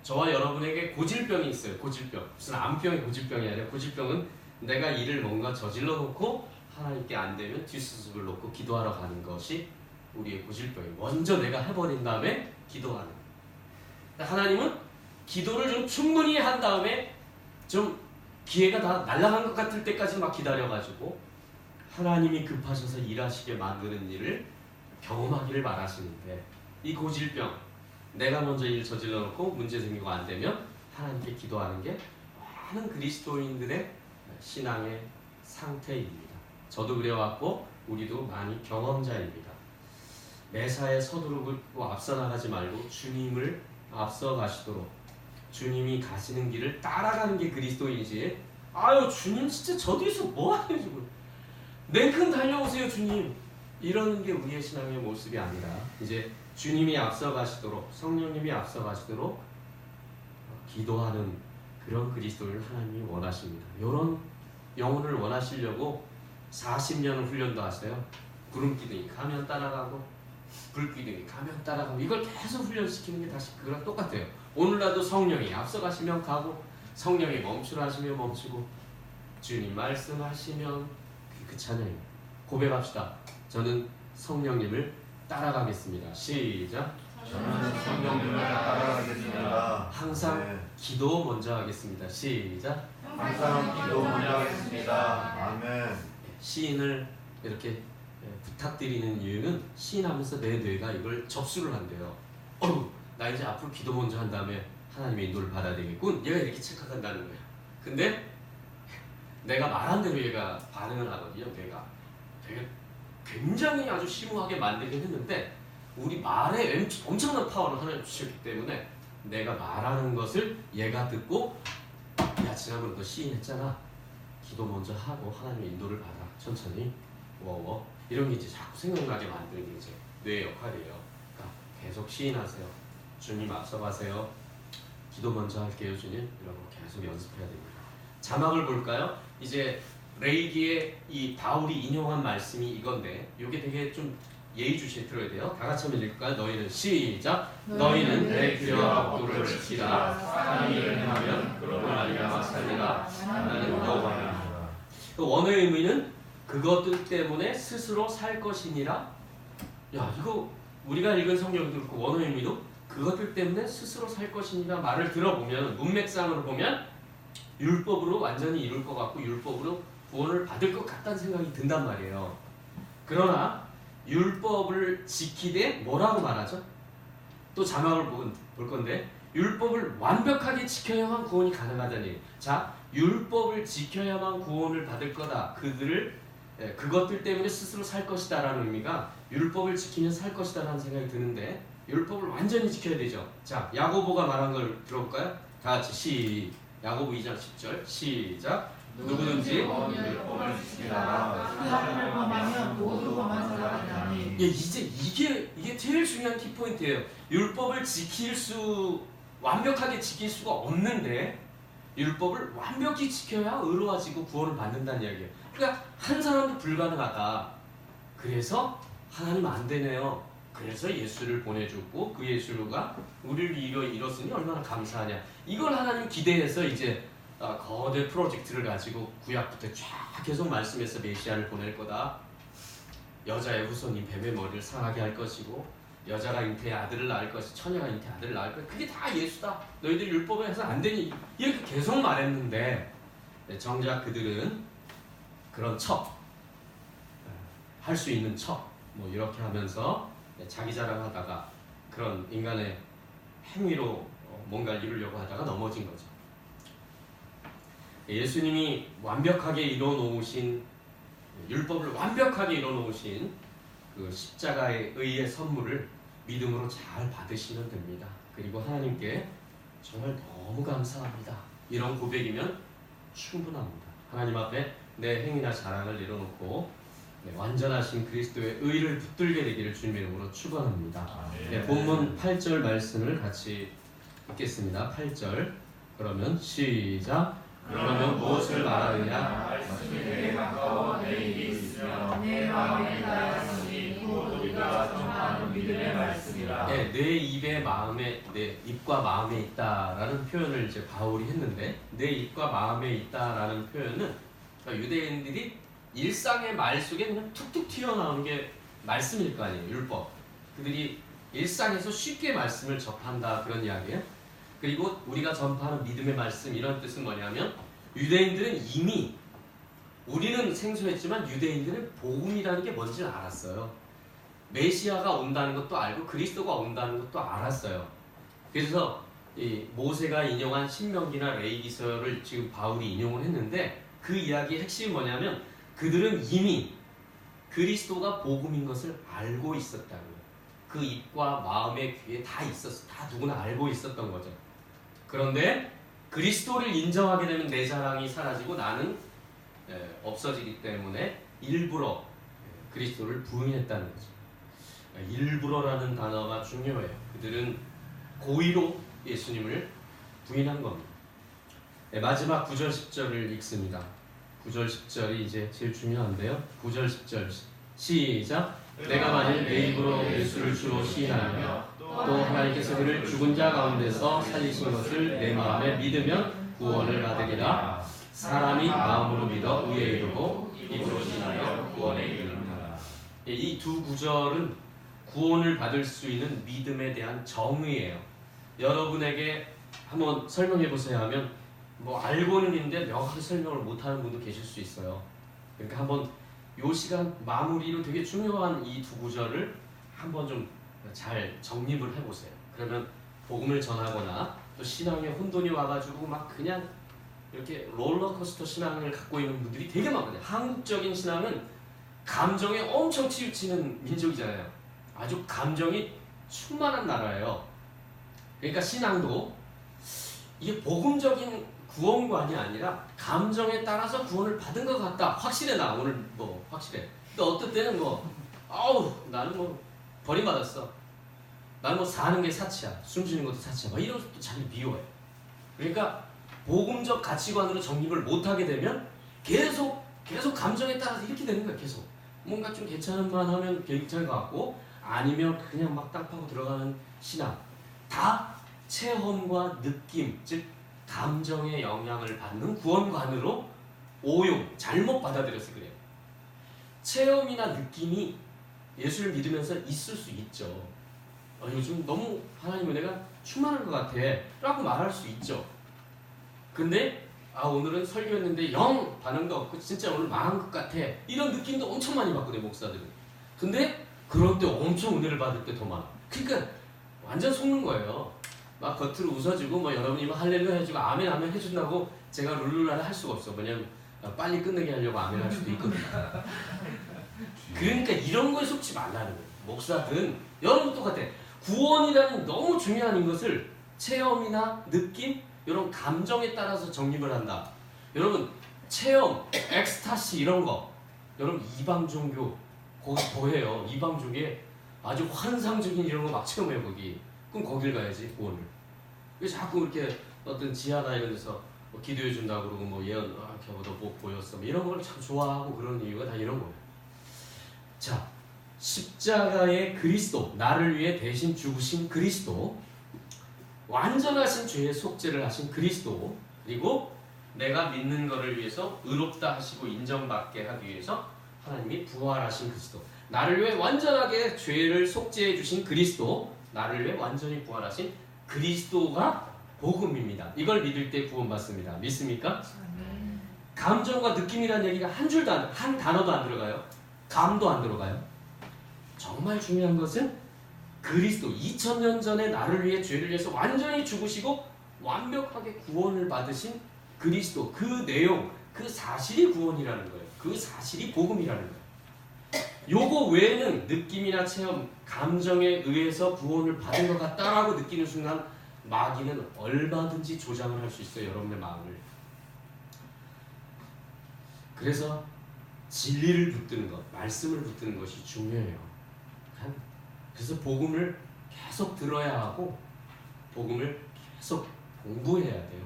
저와 여러분에게 고질병이 있어요. 고질병. 무슨 암병의 고질병이 아니라 고질병은 내가 일을 뭔가 저질러 놓고 하나님께 안 되면 뒷수습을 놓고 기도하러 가는 것이 우리의 고질병이에요. 먼저 내가 해버린 다음에 기도하는. 하나님은 기도를 좀 충분히 한 다음에 좀 기회가 다 날아간 것 같을 때까지 막 기다려가지고 하나님이 급하셔서 일하시게 만드는 일을 경험하기를 바라시는데 이 고질병 내가 먼저 일 저질러 놓고 문제 생기고 안 되면 하나님께 기도하는 게 많은 그리스도인들의 신앙의 상태입니다. 저도 그래왔고 우리도 많이 경험자입니다. 매사에 서두르고 앞서 나가지 말고 주님을 앞서 가시도록 주님이 가시는 길을 따라가는 게 그리스도인이지. 아유 주님 진짜 저 뒤에서 뭐하세요 지금. 냉큼 달려오세요 주님. 이런 게 우리의 신앙의 모습이 아니라 이제 주님이 앞서가시도록 성령님이 앞서가시도록 기도하는 그런 그리스도를 하나님이 원하십니다. 이런 영혼을 원하시려고 40년을 훈련도 하세요. 구름기둥이 가면 따라가고 불기둥이 가면 따라가고 이걸 계속 훈련시키는 게 다시 그거랑 똑같아요. 오늘날도 성령이 앞서가시면 가고 성령이 멈추라 하시면 멈추고 주님 말씀하시면 그 찬양입니다. 고백합시다. 저는 성령님을 따라가겠습니다. 시작. 저는 성령님을 따라가겠습니다. 항상 네. 기도 먼저 하겠습니다. 시작. 항상 기도 먼저 하겠습니다. 아멘. 시인을 이렇게 부탁드리는 이유는 시인하면서 내 뇌가 이걸 접수를 한대요. 나 이제 앞으로 기도 먼저 한 다음에 하나님의 인도를 받아야 되겠군. 얘가 이렇게 착각한다는 거야. 근데 내가 말한 대로 얘가 반응을 하거든요. 뇌가 되게 굉장히 아주 심오하게 만들긴 했는데 우리 말에 엄청난 파워를 하나님 주셨기 때문에 내가 말하는 것을 얘가 듣고 야 지난번에 너 시인 했잖아. 기도 먼저 하고 하나님의 인도를 받아. 천천히 워워 이런 게 이제 자꾸 생각나게 만드는 게 이제 뇌의 역할이에요. 그러니까 계속 시인하세요. 주님 앞서가세요. 기도 먼저 할게요 주님. 이런 거 계속 연습해야 됩니다. 자막을 볼까요? 이제 레이기의 이 바울이 인용한 말씀이 이건데 이게 되게 좀 예의주시에 들어야 돼요. 다 같이 한번 읽을까요? 너희는 시작. 너희는 내 규례와 법도를 지키라. 사람이 이를 행하면 그로 말미암아 살리라. 나는 여호와라. 그 원어의 의미는 그것들 때문에 스스로 살 것이니라. 야 이거 우리가 읽은 성경도 그렇고 원어의 의미도 그것들 때문에 스스로 살 것이니라 말을 들어보면 문맥상으로 보면 율법으로 완전히 이룰 것 같고 율법으로 구원을 받을 것 같다는 생각이 든단 말이에요. 그러나 율법을 지키되 뭐라고 말하죠? 또 자막을 볼 건데 율법을 완벽하게 지켜야만 구원이 가능하다니. 자, 율법을 지켜야만 구원을 받을 거다. 그것들 때문에 스스로 살 것이다 라는 의미가 율법을 지키면 살 것이다 라는 생각이 드는데 율법을 완전히 지켜야 되죠. 자, 야고보가 말한 걸 들어볼까요? 다 같이 야고보 2장 10절 시작. 누구든지 율법을 지키라. 그 하늘을 범하면 모두 범한 자가 되나니. 예, 이제 이게 제일 중요한 키포인트예요. 율법을 완벽하게 지킬 수가 없는데 율법을 완벽히 지켜야 의로워지고 구원을 받는다는 이야기예요. 그러니까 한 사람도 불가능하다. 그래서 하나님 안 되네요. 그래서 예수를 보내줬고 그 예수가 우리를 이뤘으니 얼마나 감사하냐. 이걸 하나님 기대해서 이제 거대 프로젝트를 가지고 구약부터 쫙 계속 말씀해서 메시아를 보낼 거다. 여자의 후손이 뱀의 머리를 상하게 할 것이고 여자가 잉태의 아들을 낳을 것이 처녀가 잉태의 아들을 낳을 것. 그게 다 예수다. 너희들 율법에 해서 안 되니 이렇게 계속 말했는데 정작 그들은 그런 할 수 있는 뭐 이렇게 하면서 자기 자랑하다가 그런 인간의 행위로 뭔가를 이루려고 하다가 넘어진 거죠. 예수님이 완벽하게 이뤄놓으신 율법을 완벽하게 이뤄놓으신 그 십자가의 의의 선물을 믿음으로 잘 받으시면 됩니다. 그리고 하나님께 정말 너무 감사합니다. 이런 고백이면 충분합니다. 하나님 앞에 내 행위나 자랑을 내려놓고 완전하신 그리스도의 의를 붙들게 되기를 주님의 이름으로 축원합니다. 본문 8절 말씀을 같이 읽겠습니다. 8절 그러면 시작. 그러면 무엇을 말하느냐? 말씀이 내게 가까워 내 입이 있으며 내 마음에 나였으니 곧 우리가 전하는 믿음의 말씀이라. 네, 내 입에 마음에 내 입과 마음에 있다라는 표현을 이제 바울이 했는데 내 입과 마음에 있다라는 표현은 그러니까 유대인들이 일상의 말 속에 그냥 툭툭 튀어나오는 게 말씀일 거 아니에요. 율법. 그들이 일상에서 쉽게 말씀을 접한다 그런 이야기예요. 그리고 우리가 전파하는 믿음의 말씀 이런 뜻은 뭐냐면 유대인들은 이미 우리는 생소했지만 유대인들은 복음이라는 게 뭔지 알았어요. 메시아가 온다는 것도 알고 그리스도가 온다는 것도 알았어요. 그래서 이 모세가 인용한 신명기나 레위기서를 지금 바울이 인용을 했는데 그 이야기의 핵심이 뭐냐면 그들은 이미 그리스도가 복음인 것을 알고 있었다고요. 그 입과 마음의 귀에 다 있었어. 다 누구나 알고 있었던 거죠. 그런데 그리스도를 인정하게 되면 내 자랑이 사라지고 나는 없어지기 때문에 일부러 그리스도를 부인했다는 거죠. 일부러라는 단어가 중요해요. 그들은 고의로 예수님을 부인한 겁니다. 네, 마지막 9절 10절을 읽습니다. 9절 10절이 이제 제일 중요한데요. 9절 10절 시작. 내가 만일 내 입으로 예수를 주로 시인하며 또 하나님께서 그를 죽은 자 가운데서 살리신 것을 내 마음에 믿으면 구원을 받으리라. 사람이 마음으로 믿어 의에 이르고 입으로 시인하여 구원에 이르느니라. 이 두 구절은 구원을 받을 수 있는 믿음에 대한 정의예요. 여러분에게 한번 설명해 보세요 하면 뭐 알고는 있는데 명확히 설명을 못하는 분도 계실 수 있어요. 그러니까 한번 요 시간 마무리로 되게 중요한 이 두 구절을 한번 좀 잘 정립을 해보세요. 그러면 복음을 전하거나 또 신앙에 혼돈이 와가지고 막 그냥 이렇게 롤러코스터 신앙을 갖고 있는 분들이 되게 많거든요. 한국적인 신앙은 감정에 엄청 치우치는 민족이잖아요. 아주 감정이 충만한 나라예요. 그러니까 신앙도 이게 복음적인 구원관이 아니라 감정에 따라서 구원을 받은 것 같다. 확실해. 나 오늘 뭐 확실해. 근데 어떨 때는 뭐 아우 나는 뭐 버림받았어. 나는 뭐 사는 게 사치야. 숨쉬는 것도 사치야. 막 이러면서 또 자기 미워해. 그러니까 복음적 가치관으로 정립을 못하게 되면 계속 감정에 따라서 이렇게 되는 거야. 계속 뭔가 좀 괜찮은 만 하면 괜찮은 것 같고 아니면 그냥 막 땅 파고 들어가는 신앙. 다 체험과 느낌, 즉 감정의 영향을 받는 구원관으로 오용, 잘못 받아들여서 그래요. 체험이나 느낌이 예수를 믿으면서 있을 수 있죠. 요즘 너무 하나님 은혜가 충만한 것 같아 라고 말할 수 있죠. 근데 오늘은 설교했는데 영 반응도 없고 진짜 오늘 망한 것 같아 이런 느낌도 엄청 많이 받거든요. 목사들은. 근데 그럴 때 엄청 은혜를 받을 때 더 많아. 그러니까 완전 속는 거예요. 막 겉으로 웃어주고 뭐 여러분이 막 할렐루야 해주고 아멘 아멘 해준다고 제가 룰루라를 할 수가 없어. 왜냐면 빨리 끝내게 하려고 아멘 할 수도 있거든요. 그러니까 이런 거에 속지 말라는 거예요. 목사든 여러분 똑같아. 구원이라는 너무 중요한 것을 체험이나 느낌 이런 감정에 따라서 정립을 한다. 여러분 체험, 엑스타시 이런 거 여러분 이방 종교 거기 뭐해요? 이방 종교에 아주 환상적인 이런 거 막 체험해요. 거기 그럼 거길 가야지 구원을. 왜 자꾸 이렇게 어떤 지하나 이런 데서 뭐 기도해 준다고 그러고 뭐 예언 저보다 뭐 보였어 뭐 이런 걸 참 좋아하고 그런 이유가 다 이런 거예요. 자, 십자가의 그리스도, 나를 위해 대신 죽으신 그리스도, 완전하신 죄의 속죄를 하신 그리스도, 그리고 내가 믿는 것을 위해서 의롭다 하시고 인정받게 하기 위해서 하나님이 부활하신 그리스도, 나를 위해 완전하게 죄를 속죄해 주신 그리스도, 나를 위해 완전히 부활하신 그리스도가 복음입니다. 이걸 믿을 때 구원받습니다. 믿습니까? 감정과 느낌이라는 얘기가 한 단어도 안 들어가요. 감도 안 들어가요. 정말 중요한 것은 그리스도 2000년 전에 나를 위해 죄를 위해서 완전히 죽으시고 완벽하게 구원을 받으신 그리스도, 그 내용, 그 사실이 구원이라는 거예요. 그 사실이 복음이라는 거예요. 요거 외에는 느낌이나 체험, 감정에 의해서 구원을 받은 것 같다라고 느끼는 순간 마귀는 얼마든지 조장을 할 수 있어요. 여러분의 마음을. 그래서 진리를 붙드는 것, 말씀을 붙드는 것이 중요해요. 그래서 복음을 계속 들어야 하고 복음을 계속 공부해야 돼요.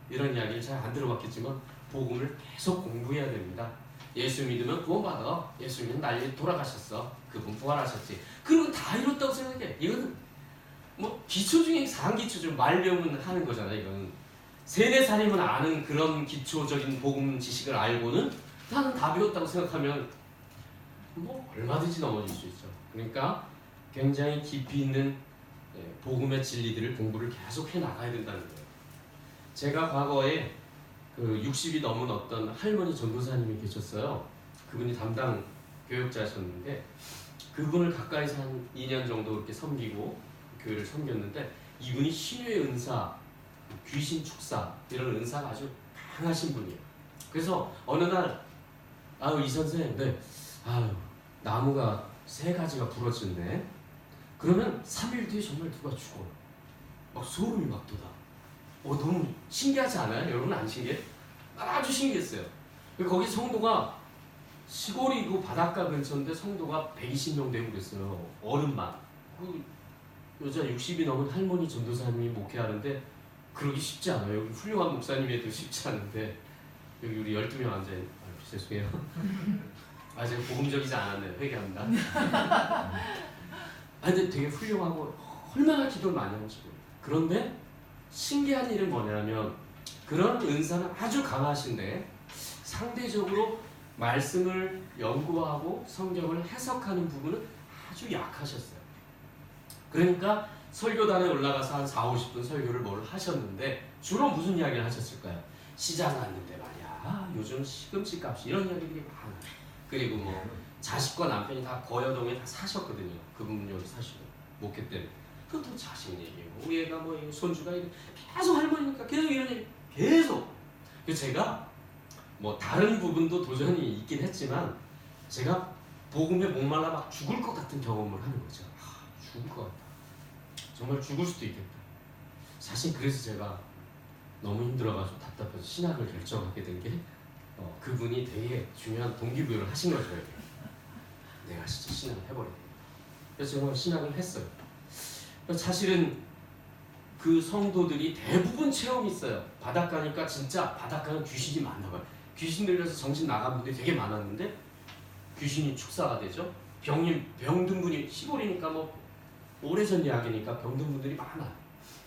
이런 이야기를 잘 안 들어봤겠지만 복음을 계속 공부해야 됩니다. 예수 믿으면 구원받아. 예수 믿으면 날 위해 돌아가셨어. 그분 부활하셨지. 그런 거 다 이뤘다고 생각해. 이거는 뭐 기초 중에 상기초죠. 말 배우면 하는 거잖아. 이거는 3-4살이면 아는 그런 기초적인 복음 지식을 알고는 나는 다 배웠다고 생각하면 뭐 얼마든지 넘어질 수 있죠. 그러니까 굉장히 깊이 있는 복음의 진리들을 공부를 계속 해 나가야 된다는 거예요. 제가 과거에 그 60이 넘은 어떤 할머니 전도사님이 계셨어요. 그분이 담당 교역자셨는데 그분을 가까이서 한 2년 정도 이렇게 섬기고 교회를 섬겼는데 이분이 신유의 은사, 귀신 축사 이런 은사가 아주 강하신 분이에요. 그래서 어느 날 이 선생, 네, 나무가 3가지가 부러졌네. 그러면 3일 뒤에 정말 누가 죽어. 막 소름이 막 돋아. 너무 신기하지 않아요? 여러분 안 신기해? 아주 신기했어요. 거기 성도가 시골이고 바닷가 근처인데 성도가 120명 되고 그랬어요. 어른만. 그 여자 60이 넘은 할머니 전도사님이 목회하는데 그러기 쉽지 않아요. 여기 훌륭한 목사님이 해도 쉽지 않은데 여기 우리 12명 앉아있는 죄송해요. 제가 복음적이지 않았네요. 회개합니다. 근데 되게 훌륭하고 얼마나 기도를 많이 하는 친구. 그런데 신기한 일은 뭐냐면 그런 은사는 아주 강하신데 상대적으로 말씀을 연구하고 성경을 해석하는 부분은 아주 약하셨어요. 그러니까 설교단에 올라가서 한 40-50분 설교를 뭘 하셨는데 주로 무슨 이야기를 하셨을까요? 시장 갔는데 말이야 요즘 시금치 값이 이런 이야기들이 많아요. 그리고 뭐 자식과 남편이 다 거여동에 다 사셨거든요. 그분 여기 사시고 목회 때문에 그것도 자식 얘기고 얘가 뭐 손주가 계속 할머니니까 계속 이런 얘기 계속. 그래서 제가 뭐 다른 부분도 도전이 있긴 했지만 제가 복음에 목말라 막 죽을 것 같은 경험을 하는 거죠. 죽을 것 같다. 정말 죽을 수도 있겠다. 사실 그래서 제가 너무 힘들어가지고 답답해서 신학을 결정하게 된 게 그분이 되게 중요한 동기부여를 하신 거죠. 내가 진짜 신학을 해버리겠다. 그래서 제가 신학을 했어요. 사실은 그 성도들이 대부분 체험이 있어요. 바닷가니까 진짜 바닷가는 귀신이 많나 봐요. 귀신 들려서 정신 나간 분들이 되게 많았는데 귀신이 축사가 되죠. 병든 분이 시골이니까 뭐 오래전 이야기니까 병든 분들이 많아요.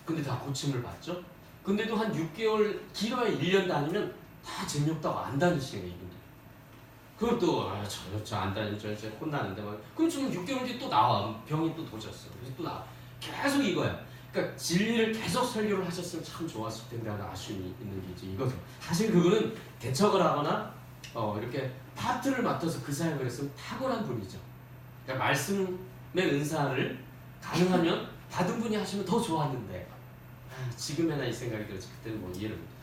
근데 다 고침을 받죠. 근데도 한 6개월 길어야 1년 다니면 다 재미없다고 안 다니시는 거예요. 이분들. 그걸 또 저 안 다니죠. 이제 혼나는데 막 그럼 지금 6개월 뒤에 또 나와. 병이 또 도졌어. 그래서 또 나와. 계속 이거야. 그러니까 진리를 계속 설교를 하셨으면 참 좋았을 텐데 하는 아쉬움이 있는 게 이제 이거죠. 사실 그거는 개척을 하거나 이렇게 파트를 맡아서 그 사역을 했으면 탁월한 분이죠. 그러니까 말씀의 은사를 가능하면 받은 분이 하시면 더 좋았는데 지금에나 이 생각이 들어서 그때는 뭐 이해를 못해요.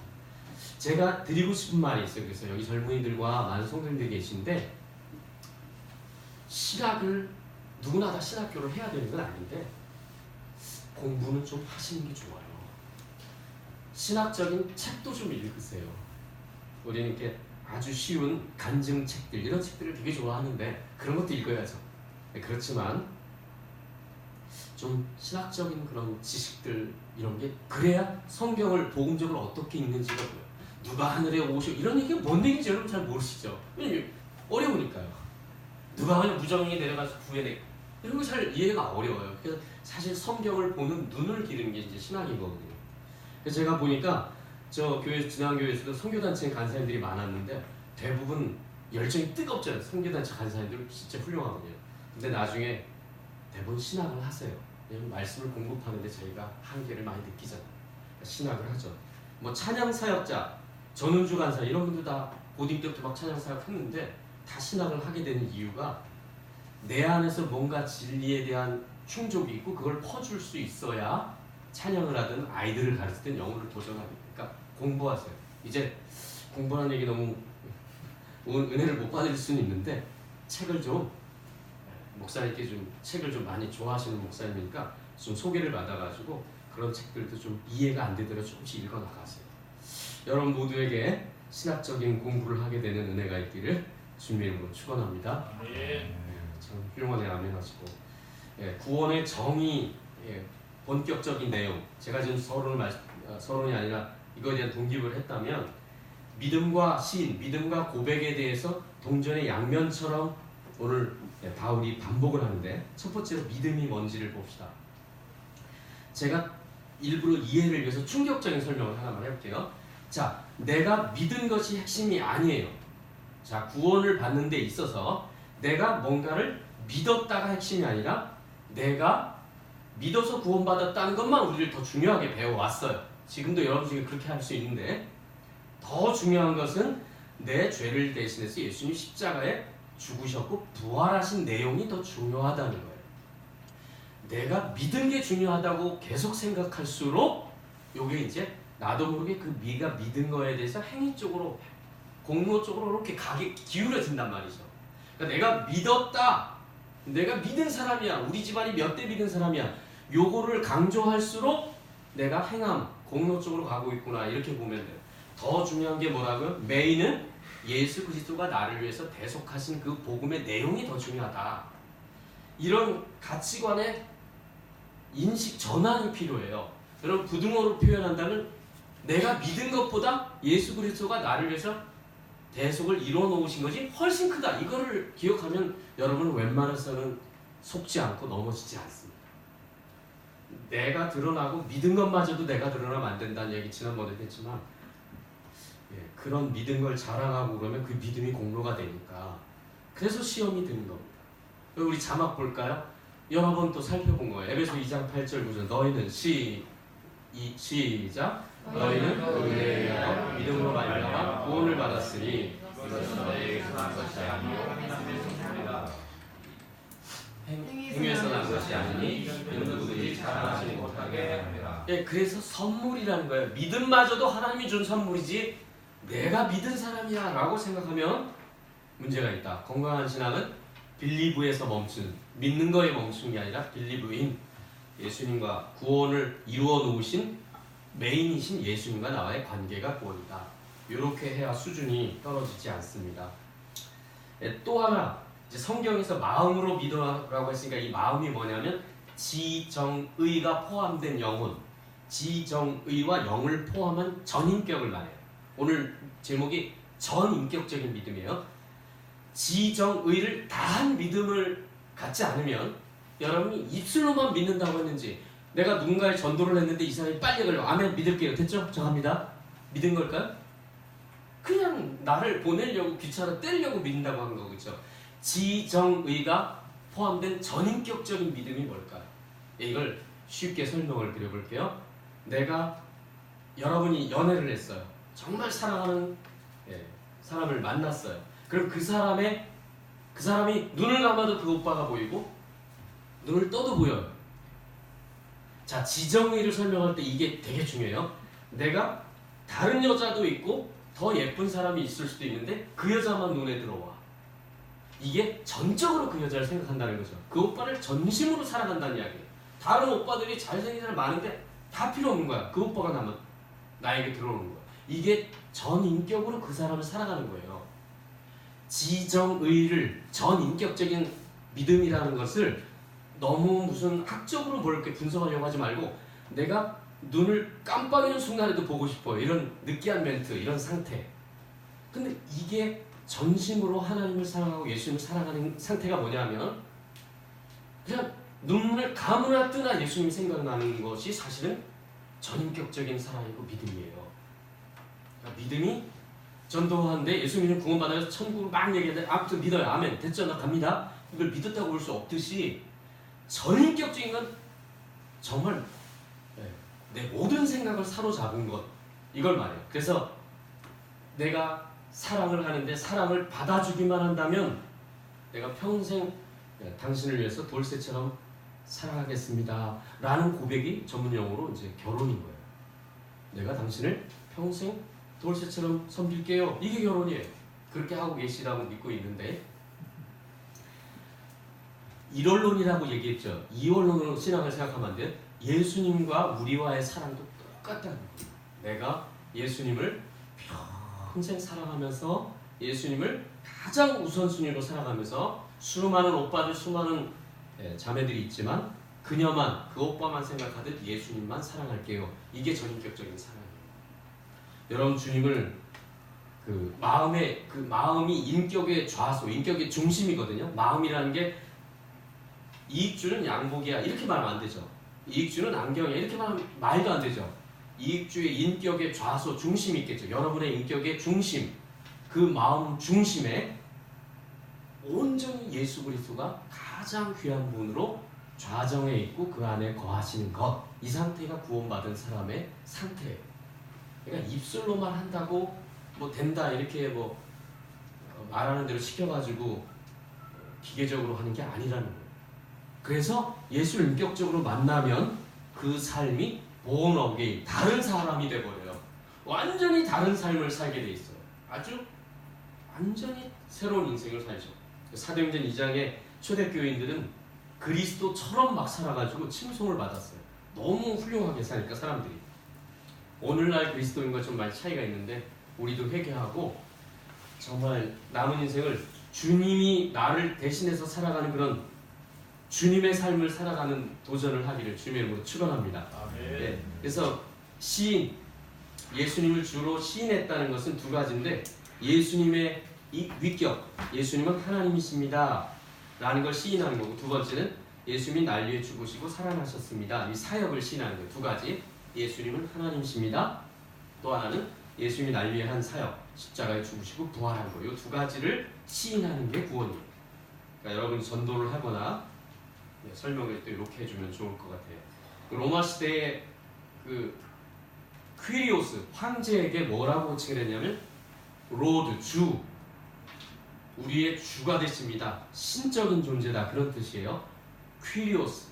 제가 드리고 싶은 말이 있어요. 그래서 여기 젊은이들과 많은 성도님들이 계신데 신학을 누구나 다 신학교를 해야 되는 건 아닌데 공부는 좀 하시는 게 좋아요. 신학적인 책도 좀 읽으세요. 우리는 이렇게 아주 쉬운 간증 책들 이런 책들을 되게 좋아하는데 그런 것도 읽어야죠. 그렇지만 좀 신학적인 그런 지식들 이런 게 그래야 성경을 복음적으로 어떻게 읽는지가 보여요. 누가 하늘에 오시고 이런 얘기가 뭔 얘기인지 여러분 잘 모르시죠? 왜냐면 어려우니까요. 누가 하늘 무정이 내려가서 구해내 이런 거 잘 이해가 어려워요. 그래서 사실 성경을 보는 눈을 기르는 게 이제 신학이거든요. 그래서 제가 보니까 저 교회 지난교회에서도 선교단체에 간 사람들이 많았는데 대부분 열정이 뜨겁잖아요. 선교단체 간 사람들 진짜 훌륭하거든요. 근데 나중에 대부분 신학을 하세요. 왜냐면 말씀을 공급하는데 저희가 한계를 많이 느끼잖아요. 그러니까 신학을 하죠. 뭐 찬양 사역자, 전은주 간사 이런 분들 다 고딩 때부터 막 찬양 사역 했는데 다 신학을 하게 되는 이유가 내 안에서 뭔가 진리에 대한 충족이 있고 그걸 퍼줄 수 있어야 찬양을 하든 아이들을 가르치든 영어를 도전하게. 그러니까 공부하세요. 이제 공부하는 얘기 너무 은혜를 못 받을 수는 있는데 책을 좀 목사님께 좀 책을 좀 많이 좋아하시는 목사님이니까 좀 소개를 받아가지고 그런 책들도 좀 이해가 안 되더라도 조금씩 읽어 나가세요. 여러분 모두에게 신학적인 공부를 하게 되는 은혜가 있기를 주님의 이름으로 축원합니다. 참 훌륭하게 아멘하시고 구원의 정의 본격적인 내용 제가 지금 서론이 아니라 이거에 대한 동기부여를 했다면 믿음과 시인, 믿음과 고백에 대해서 동전의 양면처럼 오늘 바울이 반복을 하는데 첫 번째로 믿음이 뭔지를 봅시다. 제가 일부러 이해를 위해서 충격적인 설명을 하나만 해볼게요. 자, 내가 믿은 것이 핵심이 아니에요. 자, 구원을 받는 데 있어서 내가 뭔가를 믿었다가 핵심이 아니라 내가 믿어서 구원받았다는 것만 우리를 더 중요하게 배워왔어요. 지금도 여러분 중에 그렇게 할 수 있는데 더 중요한 것은 내 죄를 대신해서 예수님 십자가에 죽으셨고 부활하신 내용이 더 중요하다는 거예요. 내가 믿은 게 중요하다고 계속 생각할수록 요게 이제 나도 모르게 그 네가 믿은 거에 대해서 행위 쪽으로 공로 쪽으로 이렇게 기울어진단 말이죠. 그러니까 내가 믿었다. 내가 믿은 사람이야. 우리 집안이 몇 대 믿은 사람이야. 요거를 강조할수록 내가 행함, 공로 쪽으로 가고 있구나 이렇게 보면 돼요. 더 중요한 게 뭐라고요? 메인은 예수 그리스도가 나를 위해서 대속하신 그 복음의 내용이 더 중요하다. 이런 가치관의 인식 전환이 필요해요. 여러분, 부등호로 표현한다면 내가 믿은 것보다 예수 그리스도가 나를 위해서 대속을 이루어 놓으신 것이 훨씬 크다. 이거를 기억하면 여러분은 웬만해서는 속지 않고 넘어지지 않습니다. 내가 드러나고 믿은 것마저도 내가 드러나면 안 된다는 얘기 지난번에 했지만, 그런 믿은 걸 자랑하고 그러면 그 믿음이 공로가 되니까, 그래서 시험이 드는 겁니다. 우리 자막 볼까요? 여러 번 또 살펴본 거예요. 에베소 2장 8절 9절. 너희는 시작. 너희는 은혜에 의하여 믿음으로 말미암아 구원을 받았으니 이것은 너희에게서 난 것이 아니요 하나님의 선물이라. 행위에서 난 것이 아니니 이는 누구든지 자랑하지 못하게 함이라. 그래서 선물이라는 거예요. 믿음마저도 하나님이 준 선물이지 내가 믿은 사람이야 라고 생각하면 문제가 있다. 건강한 신앙은 빌리브에서 멈춘, 믿는 거에 멈춘 게 아니라 빌리브인, 예수님과 구원을 이루어 놓으신 메인이신 예수님과 나와의 관계가 구원이다. 이렇게 해야 수준이 떨어지지 않습니다. 또 하나, 이제 성경에서 마음으로 믿어라고 했으니까 이 마음이 뭐냐면 지정의가 포함된 영혼, 지정의와 영을 포함한 전인격을 말해요. 오늘 제목이 전인격적인 믿음이에요. 지정의를 다한 믿음을 갖지 않으면, 여러분이 입술로만 믿는다고 했는지, 내가 누군가의 전도를 했는데 이 사람이 빨리 걸려 아멘 믿을게요 됐죠? 정합니다. 믿은 걸까요? 그냥 나를 보내려고 귀찮아 떼려고 믿는다고 하는 거겠죠. 지정의가 포함된 전인격적인 믿음이 뭘까요? 이걸 쉽게 설명을 드려볼게요. 여러분이 연애를 했어요. 정말 사랑하는 사람을 만났어요. 그럼 그 사람이 눈을 감아도 그 오빠가 보이고 눈을 떠도 보여요. 자, 지정의를 설명할 때 이게 되게 중요해요. 내가 다른 여자도 있고 더 예쁜 사람이 있을 수도 있는데 그 여자만 눈에 들어와. 이게 전적으로 그 여자를 생각한다는 거죠. 그 오빠를 전심으로 사랑한다는 이야기예요. 다른 오빠들이 잘생긴 사람 많은데 다 필요 없는 거야. 그 오빠가 나에게 들어오는 거야. 이게 전인격으로 그 사람을 살아가는 거예요. 지정의를, 전인격적인 믿음이라는 것을 너무 무슨 학적으로 뭘 이렇게 분석하려고 하지 말고, 내가 눈을 깜빡이는 순간에도 보고 싶어요. 이런 느끼한 멘트, 이런 상태. 근데 이게 전심으로 하나님을 사랑하고 예수님을 사랑하는 상태가 뭐냐면, 그냥 눈을 감으나 뜨나 예수님이 생각나는 것이 사실은 전인격적인 사랑이고 믿음이에요. 그러니까 믿음이 전도하는데 예수님은 구원받아서 천국을 막 얘기하는데 아무튼 믿어요. 아멘. 됐죠? 나 갑니다. 이걸 믿었다고 볼 수 없듯이 전인격적인 건 정말 내 모든 생각을 사로잡은 것, 이걸 말해요. 그래서 내가 사랑을 하는데 사랑을 받아주기만 한다면 내가 평생 당신을 위해서 돌쇠처럼 사랑하겠습니다 라는 고백이 전문용어로 이제 결혼인 거예요. 내가 당신을 평생 돌쇠처럼 섬길게요. 이게 결혼이에요. 그렇게 하고 계시라고 믿고 있는데, 일원론이라고 얘기했죠. 이원론으로 신앙을 생각하면 안 돼요. 예수님과 우리와의 사랑도 똑같다는 거예요. 내가 예수님을 평생 사랑하면서 예수님을 가장 우선순위로 살아가면서 수많은 오빠들, 수많은 자매들이 있지만 그녀만, 그 오빠만 생각하듯 예수님만 사랑할게요. 이게 전인격적인 사랑이에요. 여러분, 주님을 마음이 인격의 좌소, 인격의 중심이거든요. 마음이라는 게 이익주는 양복이야 이렇게 말하면 안 되죠. 이익주는 안경이야 이렇게 말하면 말도 안 되죠. 이익주의 인격의 좌소, 중심이 있겠죠. 여러분의 인격의 중심, 그 마음 중심에 온전히 예수 그리스도가 가장 귀한 분으로 좌정에 있고 그 안에 거하시는 것, 이 상태가 구원받은 사람의 상태예요. 그러니까 입술로만 한다고 뭐 된다 이렇게 말하는 대로 시켜가지고 기계적으로 하는 게 아니라는 거예요. 그래서 예수를 인격적으로 만나면 그 삶이 born again, 다른 사람이 돼버려요. 완전히 다른 삶을 살게 돼 있어요. 아주 완전히 새로운 인생을 살죠. 사도행전 2장에 초대교인들은 그리스도처럼 막 살아가지고 칭송을 받았어요. 너무 훌륭하게 사니까 사람들이. 오늘날 그리스도인과 좀 많이 차이가 있는데 우리도 회개하고 정말 남은 인생을 주님이 나를 대신해서 살아가는 그런 주님의 삶을 살아가는 도전을 하기를 주님의 이름으로 축원합니다. 네, 그래서 시인, 예수님을 주로 시인했다는 것은 두 가지인데 예수님의 이 위격, 예수님은 하나님이십니다 라는 걸 시인하는 거고, 두 번째는 예수님이 날 위해 죽으시고 살아나셨습니다, 이 사역을 시인하는 거예요. 두 가지, 예수님은 하나님이십니다, 또 하나는 예수님이 날 위해 한 사역, 십자가에 죽으시고 부활한 거, 이 두 가지를 시인하는 게 구원이에요. 그러니까 여러분이 전도를 하거나 설명을 또 이렇게 해주면 좋을 것 같아요. 로마 시대의 그 퀴리오스 황제에게 뭐라고 칭을 했냐면 로드, 주, 우리의 주가 되십니다, 신적인 존재다, 그런 뜻이에요. 퀴리오스,